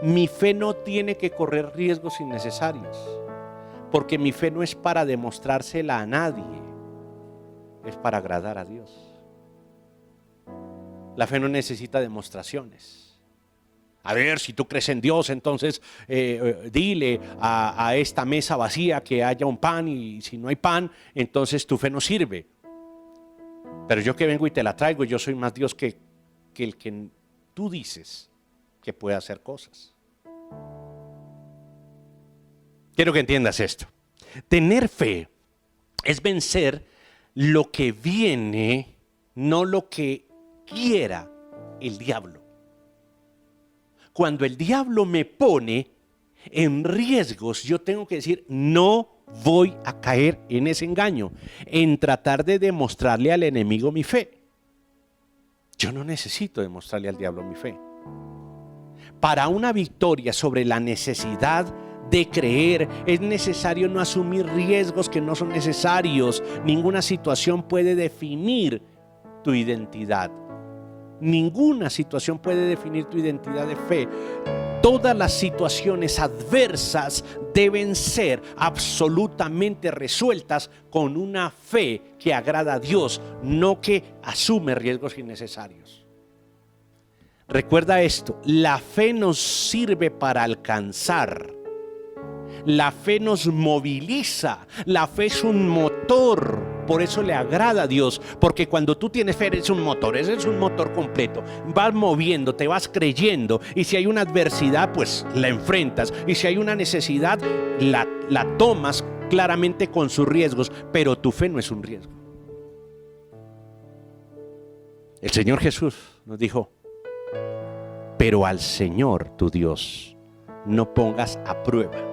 Mi fe no tiene que correr riesgos innecesarios, porque mi fe no es para demostrársela a nadie, es para agradar a Dios. La fe no necesita demostraciones. A ver, si tú crees en Dios, entonces dile a esta mesa vacía que haya un pan, y si no hay pan, entonces tu fe no sirve. Pero yo que vengo y te la traigo, yo soy más Dios que el que tú dices que puede hacer cosas. Quiero que entiendas esto. Tener fe es vencer lo que viene, no lo que quiera el diablo. Cuando el diablo me pone en riesgos, yo tengo que decir: no voy a caer en ese engaño, en tratar de demostrarle al enemigo mi fe. Yo no necesito demostrarle al diablo mi fe. Para una victoria sobre la necesidad de creer, es necesario no asumir riesgos que no son necesarios. Ninguna situación puede definir tu identidad. Ninguna situación puede definir tu identidad de fe. Todas las situaciones adversas deben ser absolutamente resueltas con una fe que agrada a Dios, no que asume riesgos innecesarios. Recuerda esto, la fe nos sirve para alcanzar. La fe nos moviliza, la fe es un motor, por eso le agrada a Dios, porque cuando tú tienes fe eres un motor completo, vas moviendo, te vas creyendo, y si hay una adversidad pues la enfrentas, y si hay una necesidad la tomas claramente con sus riesgos, pero tu fe no es un riesgo. El Señor Jesús nos dijo, pero al Señor tu Dios no pongas a prueba.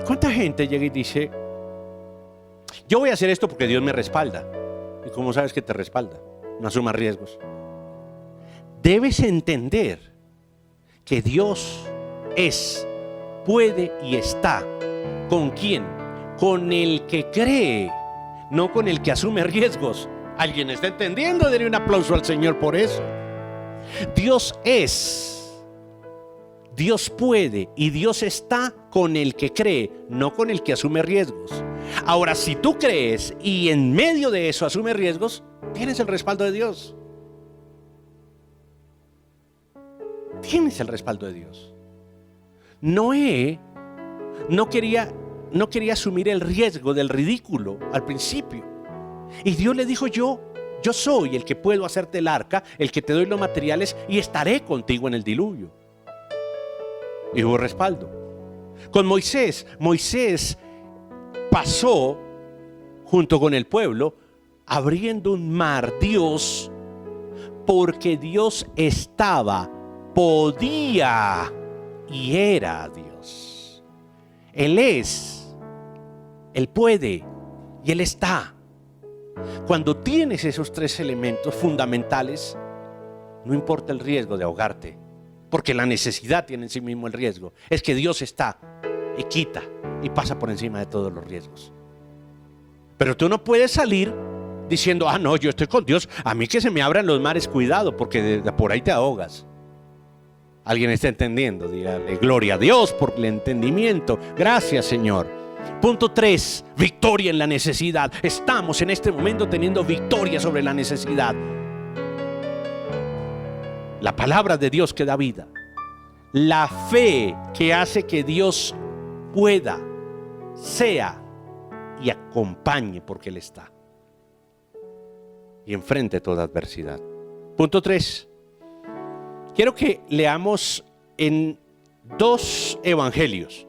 ¿Cuánta gente llega y dice, yo voy a hacer esto porque Dios me respalda? ¿Y cómo sabes que te respalda? No asumas riesgos. Debes entender que Dios es, puede y está. ¿Con quién? Con el que cree, no con el que asume riesgos. ¿Alguien está entendiendo? Denle un aplauso al Señor por eso. Dios es, Dios puede y Dios está con el que cree, no con el que asume riesgos. Ahora, si tú crees y en medio de eso asumes riesgos, tienes el respaldo de Dios. Tienes el respaldo de Dios. Noé no quería asumir el riesgo del ridículo al principio. Y Dios le dijo, yo soy el que puedo hacerte el arca, el que te doy los materiales y estaré contigo en el diluvio. Y hubo respaldo. Con Moisés pasó junto con el pueblo abriendo un mar, Dios, porque Dios estaba, podía y era Dios. Él es, Él puede y Él está. Cuando tienes esos tres elementos fundamentales, no importa el riesgo de ahogarte, porque la necesidad tiene en sí mismo el riesgo. Es que Dios está y quita y pasa por encima de todos los riesgos. Pero tú no puedes salir diciendo, no, yo estoy con Dios, a mí que se me abran los mares, cuidado, porque por ahí te ahogas. ¿Alguien está entendiendo? Dígale, gloria a Dios por el entendimiento. Gracias, Señor. Punto 3, victoria en la necesidad. Estamos en este momento teniendo victoria sobre la necesidad. La palabra de Dios que da vida. La fe que hace que Dios pueda, sea y acompañe porque Él está. Y enfrente toda adversidad. Punto 3. Quiero que leamos en 2 evangelios,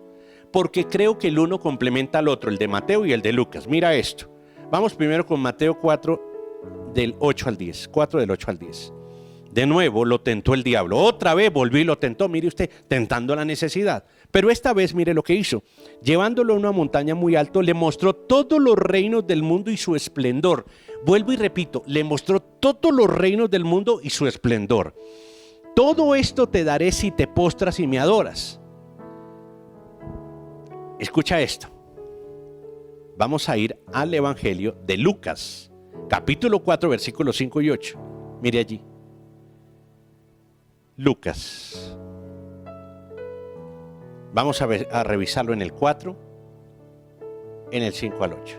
porque creo que el uno complementa al otro, el de Mateo y el de Lucas. Mira esto. Vamos primero con Mateo 4 del 8 al 10. 4 del 8 al 10. De nuevo lo tentó el diablo. Otra vez volvió y lo tentó. Mire usted, tentando la necesidad. Pero esta vez mire lo que hizo. Llevándolo a una montaña muy alta, le mostró todos los reinos del mundo y su esplendor. Vuelvo y repito, le mostró todos los reinos del mundo y su esplendor. Todo esto te daré si te postras y me adoras. Escucha esto. Vamos a ir al Evangelio de Lucas, capítulo 4, versículos 5 y 8. Mire allí. Lucas. Vamos a revisarlo en el 4, en el 5 al 8.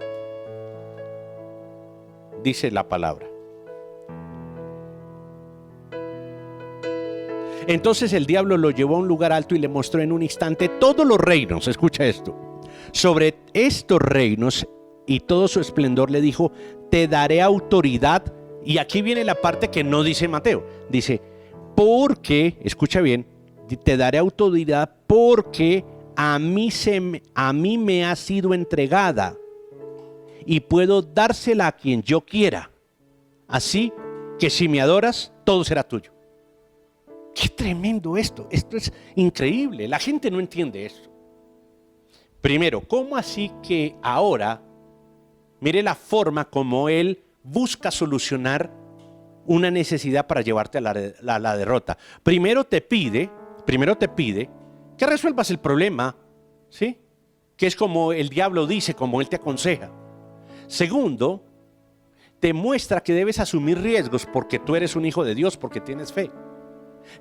Dice la palabra. Entonces el diablo lo llevó a un lugar alto y le mostró en un instante todos los reinos. Escucha esto. Sobre estos reinos y todo su esplendor le dijo, te daré autoridad. Y aquí viene la parte que no dice Mateo. Dice, porque, escucha bien, te daré autoridad porque a mí me ha sido entregada y puedo dársela a quien yo quiera. Así que si me adoras, todo será tuyo. Qué tremendo esto es increíble, la gente no entiende esto. Primero, ¿cómo así que ahora, mire la forma como él busca solucionar una necesidad para llevarte a la derrota. Primero te pide que resuelvas el problema, ¿sí? Que es como el diablo dice, como él te aconseja. Segundo, te muestra que debes asumir riesgos porque tú eres un hijo de Dios, porque tienes fe.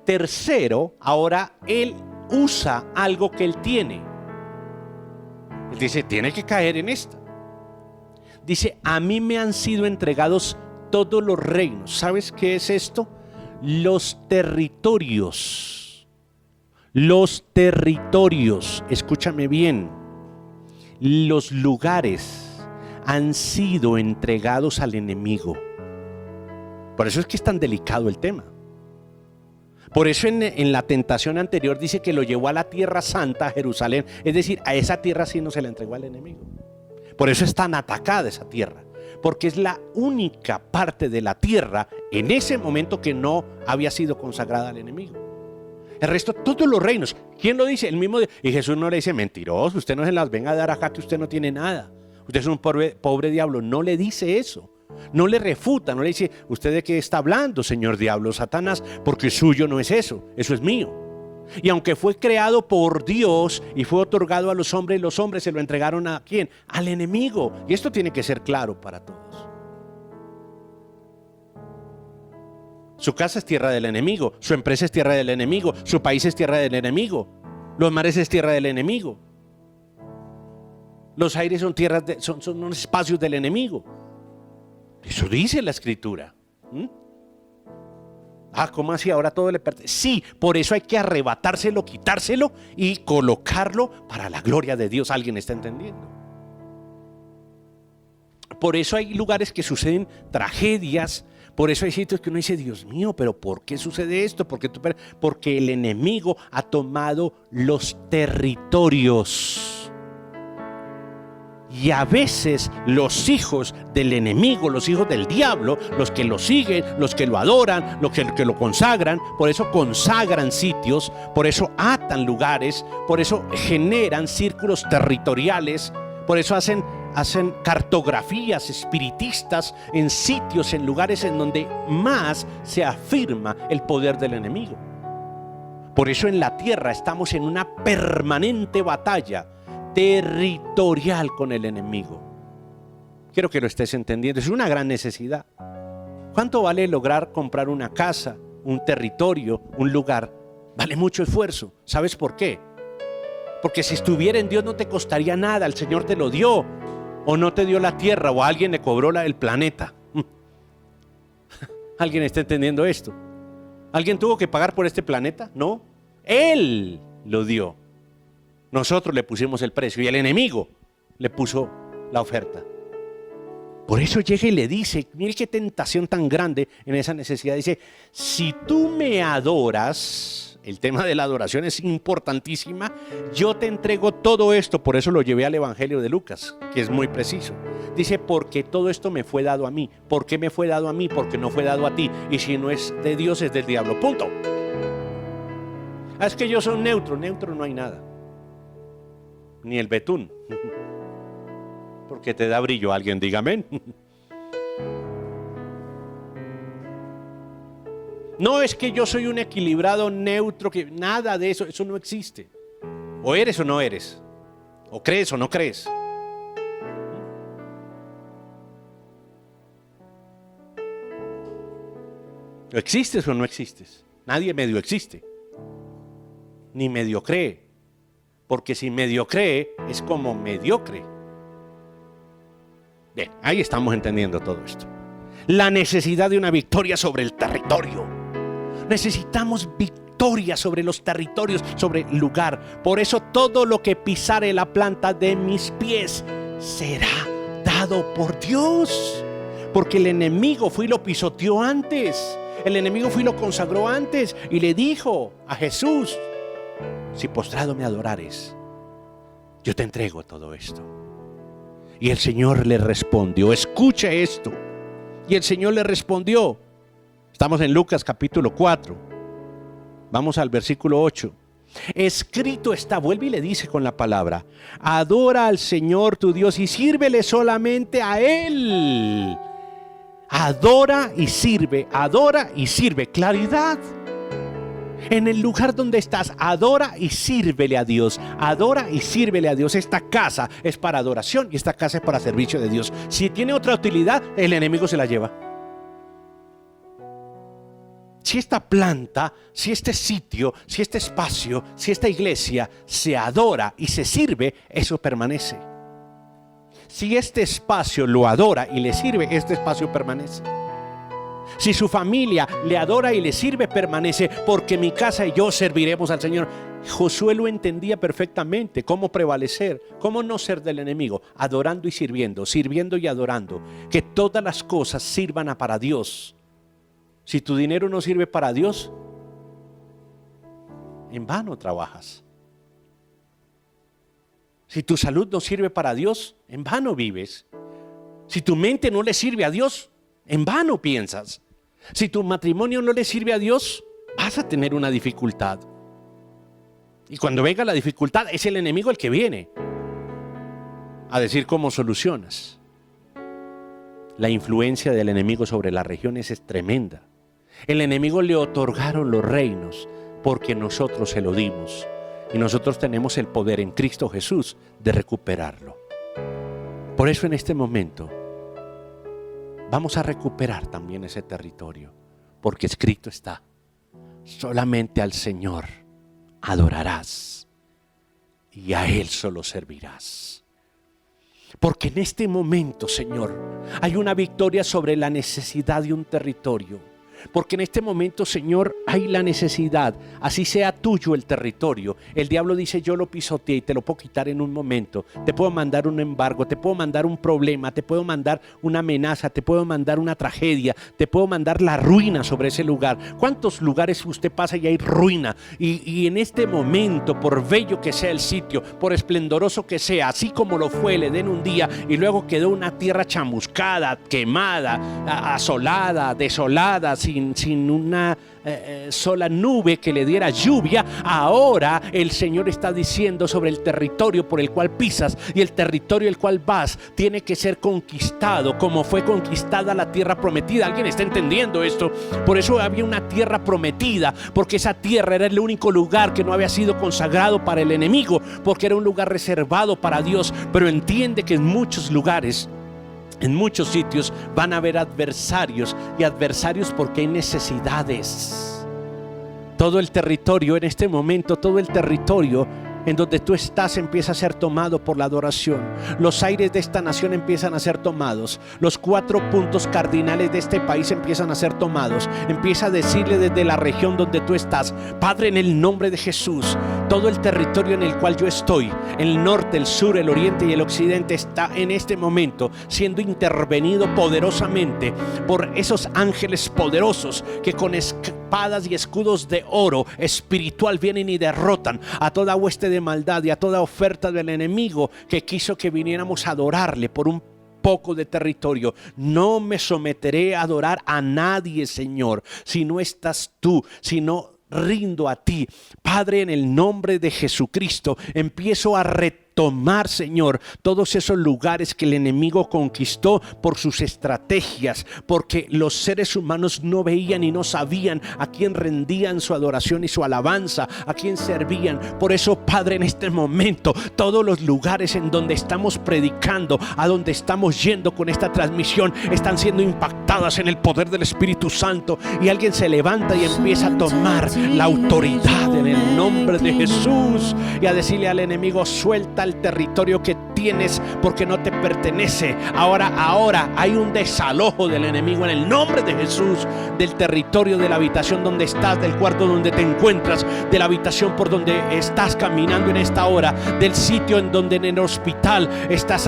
Tercero, ahora él usa algo que él tiene. Él dice, tiene que caer en esta. Dice, a mí me han sido entregados todos los reinos. ¿Sabes qué es esto? Los territorios. Los territorios, escúchame bien. Los lugares han sido entregados al enemigo. Por eso es que es tan delicado el tema. Por eso en la tentación anterior dice que lo llevó a la tierra santa, a Jerusalén. Es decir, a esa tierra sí no se la entregó al enemigo. Por eso es tan atacada esa tierra. Porque es la única parte de la tierra en ese momento que no había sido consagrada al enemigo. El resto, todos los reinos. ¿Quién lo dice? El mismo. Y Jesús no le dice, mentiroso, usted no se las venga a dar acá que usted no tiene nada. Usted es un pobre diablo. No le dice eso. No le refuta, no le dice, ¿usted de qué está hablando, señor diablo, Satanás? Porque suyo no es eso, eso es mío. Y aunque fue creado por Dios y fue otorgado a los hombres se lo entregaron ¿a quién? Al enemigo. Y esto tiene que ser claro para todos. Su casa es tierra del enemigo, su empresa es tierra del enemigo, su país es tierra del enemigo, los mares es tierra del enemigo, los aires son tierras son espacios del enemigo. Eso dice la escritura. ¿Cómo así? Ahora todo le pertenece. Sí, por eso hay que arrebatárselo, quitárselo y colocarlo para la gloria de Dios. ¿Alguien está entendiendo? Por eso hay lugares que suceden tragedias. Por eso hay sitios que uno dice, Dios mío, pero ¿por qué sucede esto? Porque el enemigo ha tomado los territorios. Y a veces los hijos del enemigo, los hijos del diablo, los que lo siguen, los que lo adoran, los que lo consagran, por eso consagran sitios, por eso atan lugares, por eso generan círculos territoriales, por eso hacen cartografías espiritistas en sitios, en lugares en donde más se afirma el poder del enemigo. Por eso en la tierra estamos en una permanente batalla territorial con el enemigo. Quiero que lo estés entendiendo, es una gran necesidad. ¿Cuánto vale lograr comprar una casa, un territorio, un lugar? Vale mucho esfuerzo. ¿Sabes por qué? Porque si estuviera en Dios no te costaría nada, el Señor te lo dio, o no te dio la tierra, o alguien le cobró el planeta. ¿Alguien está entendiendo esto? ¿Alguien tuvo que pagar por este planeta? No, Él lo dio. Nosotros le pusimos el precio y el enemigo le puso la oferta. Por eso llega y le dice, mire qué tentación tan grande en esa necesidad. Dice, si tú me adoras, el tema de la adoración es importantísima, yo te entrego todo esto. Por eso lo llevé al Evangelio de Lucas, que es muy preciso. Dice, porque todo esto me fue dado a mí. ¿Por qué me fue dado a mí? Porque no fue dado a ti. Y si no es de Dios, es del diablo. Punto. Es que yo soy neutro no hay nada. Ni el betún, porque te da brillo. Alguien diga amén. No es que yo soy un equilibrado neutro, que nada de eso, eso no existe. O eres o no eres, o crees o no crees. ¿O existes o no existes? Nadie medio existe, ni medio cree. Porque si medio cree, es como mediocre. Bien, ahí estamos entendiendo todo esto. La necesidad de una victoria sobre el territorio. Necesitamos victoria sobre los territorios, sobre el lugar. Por eso todo lo que pisare la planta de mis pies será dado por Dios. Porque el enemigo fue y lo pisoteó antes. El enemigo fue y lo consagró antes. Y le dijo a Jesús, si postrado me adorares, yo te entrego todo esto. Y el Señor le respondió, escucha esto. Y el Señor le respondió. Estamos en Lucas capítulo 4. Vamos al versículo 8. Escrito está, vuelve y le dice con la palabra, adora al Señor tu Dios y sírvele solamente a Él. Adora y sirve, adora y sirve. Claridad. En el lugar donde estás, adora y sírvele a Dios. Adora y sírvele a Dios. Esta casa es para adoración y esta casa es para servicio de Dios. Si tiene otra utilidad, el enemigo se la lleva. Si esta planta, si este sitio, si este espacio, si esta iglesia se adora y se sirve, eso permanece. Si este espacio lo adora y le sirve, este espacio permanece. Si su familia le adora y le sirve, permanece, porque mi casa y yo serviremos al Señor. Josué lo entendía perfectamente, cómo prevalecer, cómo no ser del enemigo, adorando y sirviendo, sirviendo y adorando. Que todas las cosas sirvan para Dios. Si tu dinero no sirve para Dios, en vano trabajas. Si tu salud no sirve para Dios, en vano vives. Si tu mente no le sirve a Dios, en vano piensas. Si tu matrimonio no le sirve a Dios, vas a tener una dificultad. Y cuando venga la dificultad, es el enemigo el que viene a decir cómo solucionas. La influencia del enemigo sobre las regiones es tremenda. El enemigo le otorgaron los reinos porque nosotros se lo dimos. Y nosotros tenemos el poder en Cristo Jesús de recuperarlo. Por eso en este momento vamos a recuperar también ese territorio, porque escrito está: solamente al Señor adorarás y a Él solo servirás. Porque en este momento, Señor, hay una victoria sobre la necesidad de un territorio. Porque en este momento, Señor, hay la necesidad, así sea tuyo el territorio. El diablo dice: yo lo pisoteé y te lo puedo quitar en un momento. Te puedo mandar un embargo, te puedo mandar un problema, te puedo mandar una amenaza, te puedo mandar una tragedia, te puedo mandar la ruina sobre ese lugar. ¿Cuántos lugares usted pasa y hay ruina? Y en este momento, por bello que sea el sitio, por esplendoroso que sea, así como lo fue el Edén un día y luego quedó una tierra chamuscada, quemada, asolada, desolada, sin una sola nube que le diera lluvia, ahora el Señor está diciendo sobre el territorio por el cual pisas y el territorio el cual vas tiene que ser conquistado como fue conquistada la tierra prometida. ¿Alguien está entendiendo esto? Por eso había una tierra prometida, porque esa tierra era el único lugar que no había sido consagrado para el enemigo, porque era un lugar reservado para Dios. Pero entiende que en muchos lugares, en muchos sitios van a haber adversarios, y adversarios porque hay necesidades. Todo el territorio en este momento, todo el territorio en donde tú estás empieza a ser tomado por la adoración. Los aires de esta nación empiezan a ser tomados. Los 4 puntos cardinales de este país empiezan a ser tomados. Empieza a decirle desde la región donde tú estás: Padre, en el nombre de Jesús, todo el territorio en el cual yo estoy, el norte, el sur, el oriente y el occidente, está en este momento siendo intervenido poderosamente por esos ángeles poderosos que con espadas y escudos de oro espiritual vienen y derrotan a toda hueste de maldad y a toda oferta del enemigo que quiso que viniéramos a adorarle por un poco de territorio. No me someteré a adorar a nadie, Señor, si no estás tú, si no rindo a ti. Padre, en el nombre de Jesucristo, empiezo a retomar, Señor, todos esos lugares que el enemigo conquistó por sus estrategias, porque los seres humanos no veían y no sabían a quién rendían su adoración y su alabanza, a quién servían. Por eso, Padre, en este momento, todos los lugares en donde estamos predicando, a donde estamos yendo con esta transmisión, están siendo impactadas en el poder del Espíritu Santo, y alguien se levanta y empieza a tomar la autoridad en el nombre de Jesús y a decirle al enemigo: suelta el territorio que tienes porque no te pertenece. Ahora hay un desalojo del enemigo en el nombre de Jesús, del territorio, de la habitación donde estás, del cuarto donde te encuentras, de la habitación por donde estás caminando en esta hora, del sitio en donde en el hospital estás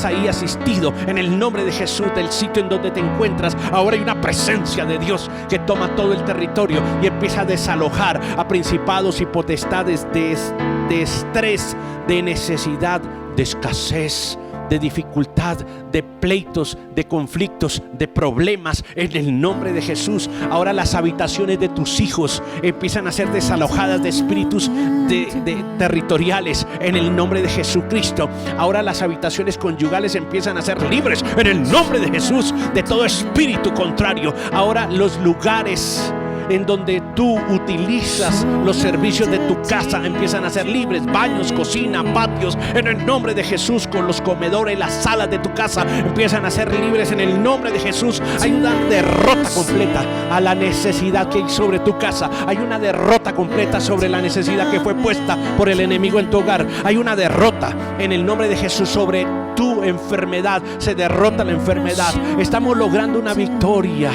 ahí asistido, en el nombre de Jesús, del sitio en donde te encuentras. Ahora hay una presencia de Dios que toma todo el territorio y empieza a desalojar a principados y potestades de estrés, de necesidad, de escasez, de dificultad, de pleitos, de conflictos, de problemas, en el nombre de Jesús. Ahora las habitaciones de tus hijos empiezan a ser desalojadas de espíritus territoriales en el nombre de Jesucristo. Ahora las habitaciones conyugales empiezan a ser libres en el nombre de Jesús de todo espíritu contrario. Ahora los lugares en donde tú utilizas los servicios de tu casa empiezan a ser libres, baños, cocina, patios, en el nombre de Jesús. Con los comedores, las salas de tu casa empiezan a ser libres en el nombre de Jesús. Hay una derrota completa a la necesidad que hay sobre tu casa. Hay una derrota completa sobre la necesidad que fue puesta por el enemigo en tu hogar. Hay una derrota en el nombre de Jesús sobre tu enfermedad. Se derrota la enfermedad. Estamos logrando una victoria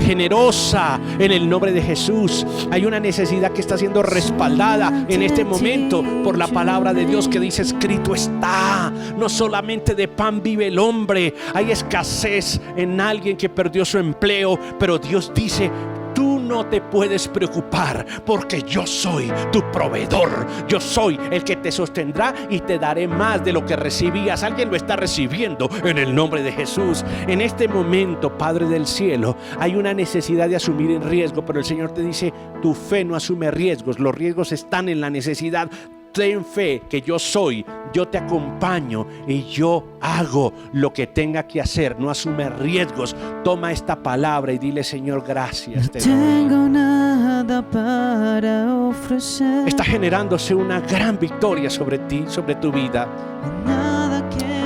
generosa en el nombre de Jesús. Hay una necesidad que está siendo respaldada en este momento por la palabra de Dios que dice: escrito está, no solamente de pan vive el hombre. Hay escasez en alguien que perdió su empleo, pero Dios dice: tú no te puedes preocupar, porque yo soy tu proveedor. Yo soy el que te sostendrá y te daré más de lo que recibías. Alguien lo está recibiendo en el nombre de Jesús. En este momento, Padre del cielo, hay una necesidad de asumir el riesgo, pero el Señor te dice: tu fe no asume riesgos. Los riesgos están en la necesidad. Ten fe que yo soy, yo te acompaño y yo hago lo que tenga que hacer. No asume riesgos. Toma esta palabra y dile: Señor, gracias te doy. Tengo nada para ofrecer. Está generándose una gran victoria sobre ti, sobre tu vida.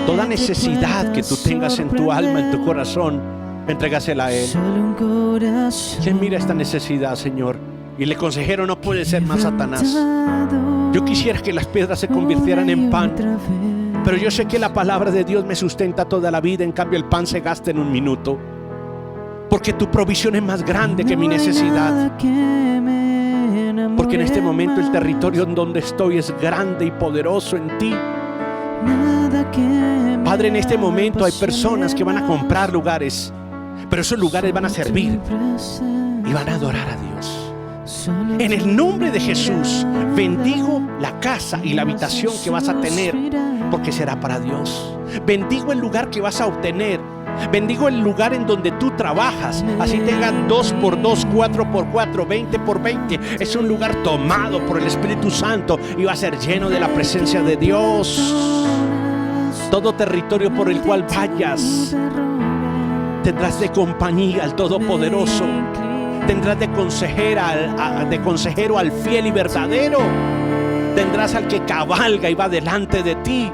Toda necesidad que tú tengas en tu alma, en tu corazón, entrégasela a Él. ¿Quién mira esta necesidad, Señor? Y el consejero no puede ser más Satanás. Yo quisiera que las piedras se convirtieran en pan, pero yo sé que la palabra de Dios me sustenta toda la vida. En cambio, el pan se gasta en un minuto, porque tu provisión es más grande que mi necesidad. Porque en este momento el territorio en donde estoy es grande y poderoso en ti. Padre, en este momento hay personas que van a comprar lugares, pero esos lugares van a servir y van a adorar a Dios. En el nombre de Jesús, bendigo la casa y la habitación que vas a tener, porque será para Dios. Bendigo el lugar que vas a obtener. Bendigo el lugar en donde tú trabajas. Así tengan 2x2, 4x4, 20x20. Es un lugar tomado por el Espíritu Santo y va a ser lleno de la presencia de Dios. Todo territorio por el cual vayas, tendrás de compañía al Todopoderoso. Tendrás de consejero al fiel y verdadero. Tendrás al que cabalga y va delante de ti.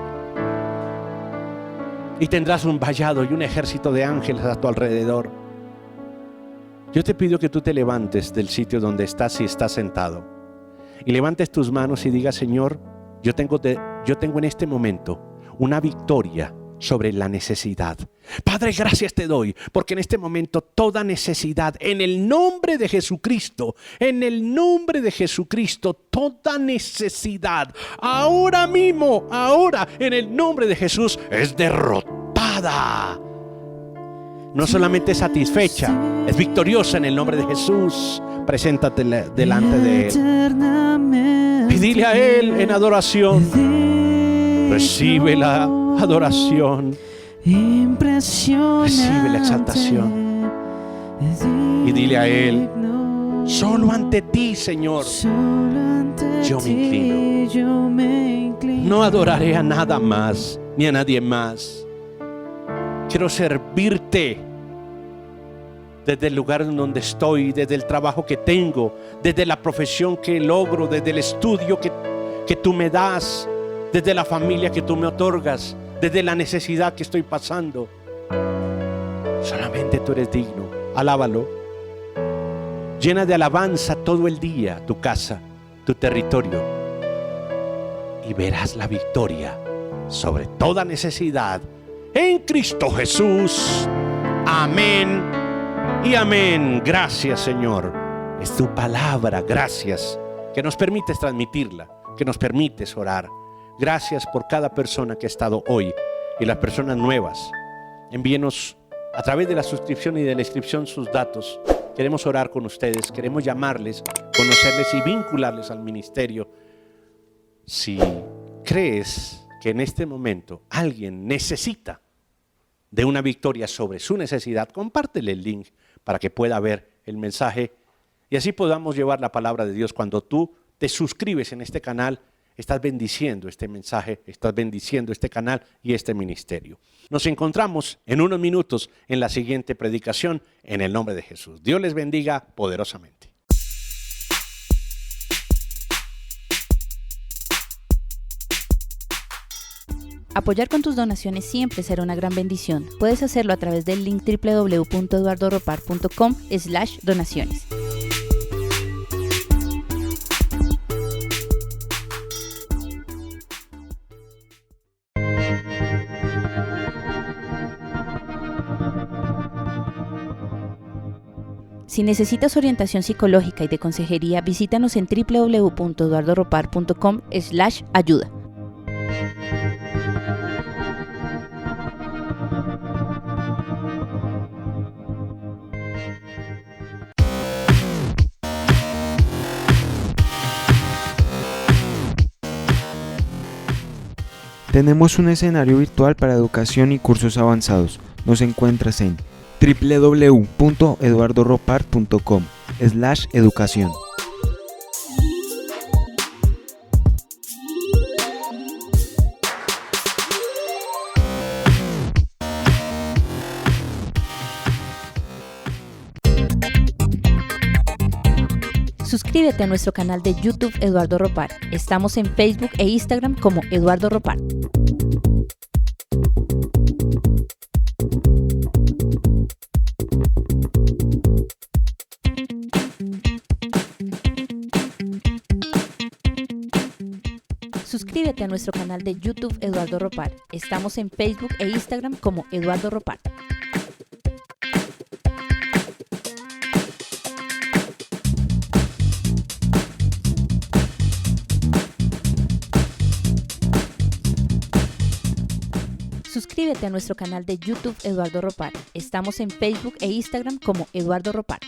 Y tendrás un vallado y un ejército de ángeles a tu alrededor. Yo te pido que tú te levantes del sitio donde estás, si estás sentado, y levantes tus manos y digas: Señor, yo tengo en este momento una victoria sobre la necesidad. Padre, gracias te doy, porque en este momento toda necesidad, en el nombre de Jesucristo, toda necesidad, ahora mismo, ahora, en el nombre de Jesús, es derrotada. No solamente satisfecha, es victoriosa en el nombre de Jesús. Preséntate delante de Él y dile a Él en adoración: recibe la adoración, recibe la exaltación, y dile a Él: solo ante ti, Señor, yo me inclino. No adoraré a nada más ni a nadie más. Quiero servirte desde el lugar en donde estoy, desde el trabajo que tengo, desde la profesión que logro, desde el estudio que tú me das, desde la familia que tú me otorgas, desde la necesidad que estoy pasando. Solamente tú eres digno. Alábalo. Llena de alabanza todo el día tu casa, tu territorio, y verás la victoria sobre toda necesidad en Cristo Jesús. Amén y amén. Gracias, Señor. Es tu palabra, gracias, que nos permites transmitirla, que nos permites orar. Gracias por cada persona que ha estado hoy y las personas nuevas. Envíenos a través de la suscripción y de la inscripción sus datos. Queremos orar con ustedes, queremos llamarles, conocerles y vincularles al ministerio. Si crees que en este momento alguien necesita de una victoria sobre su necesidad, compártele el link para que pueda ver el mensaje y así podamos llevar la palabra de Dios. Cuando tú te suscribes en este canal, estás bendiciendo este mensaje, estás bendiciendo este canal y este ministerio. Nos encontramos en unos minutos en la siguiente predicación en el nombre de Jesús. Dios les bendiga poderosamente. Apoyar con tus donaciones siempre será una gran bendición. Puedes hacerlo a través del link www.eduardoropar.com/donaciones. Si necesitas orientación psicológica y de consejería, visítanos en www.eduardoropar.com/ayuda. Tenemos un escenario virtual para educación y cursos avanzados. Nos encuentras en www.eduardoropar.com/educación. Suscríbete a nuestro canal de YouTube Eduardo Ropar. Estamos en Facebook e Instagram como Eduardo Ropar. Suscríbete a nuestro canal de YouTube Eduardo Ropar. Estamos en Facebook e Instagram como Eduardo Ropar. Suscríbete a nuestro canal de YouTube Eduardo Ropar. Estamos en Facebook e Instagram como Eduardo Ropar.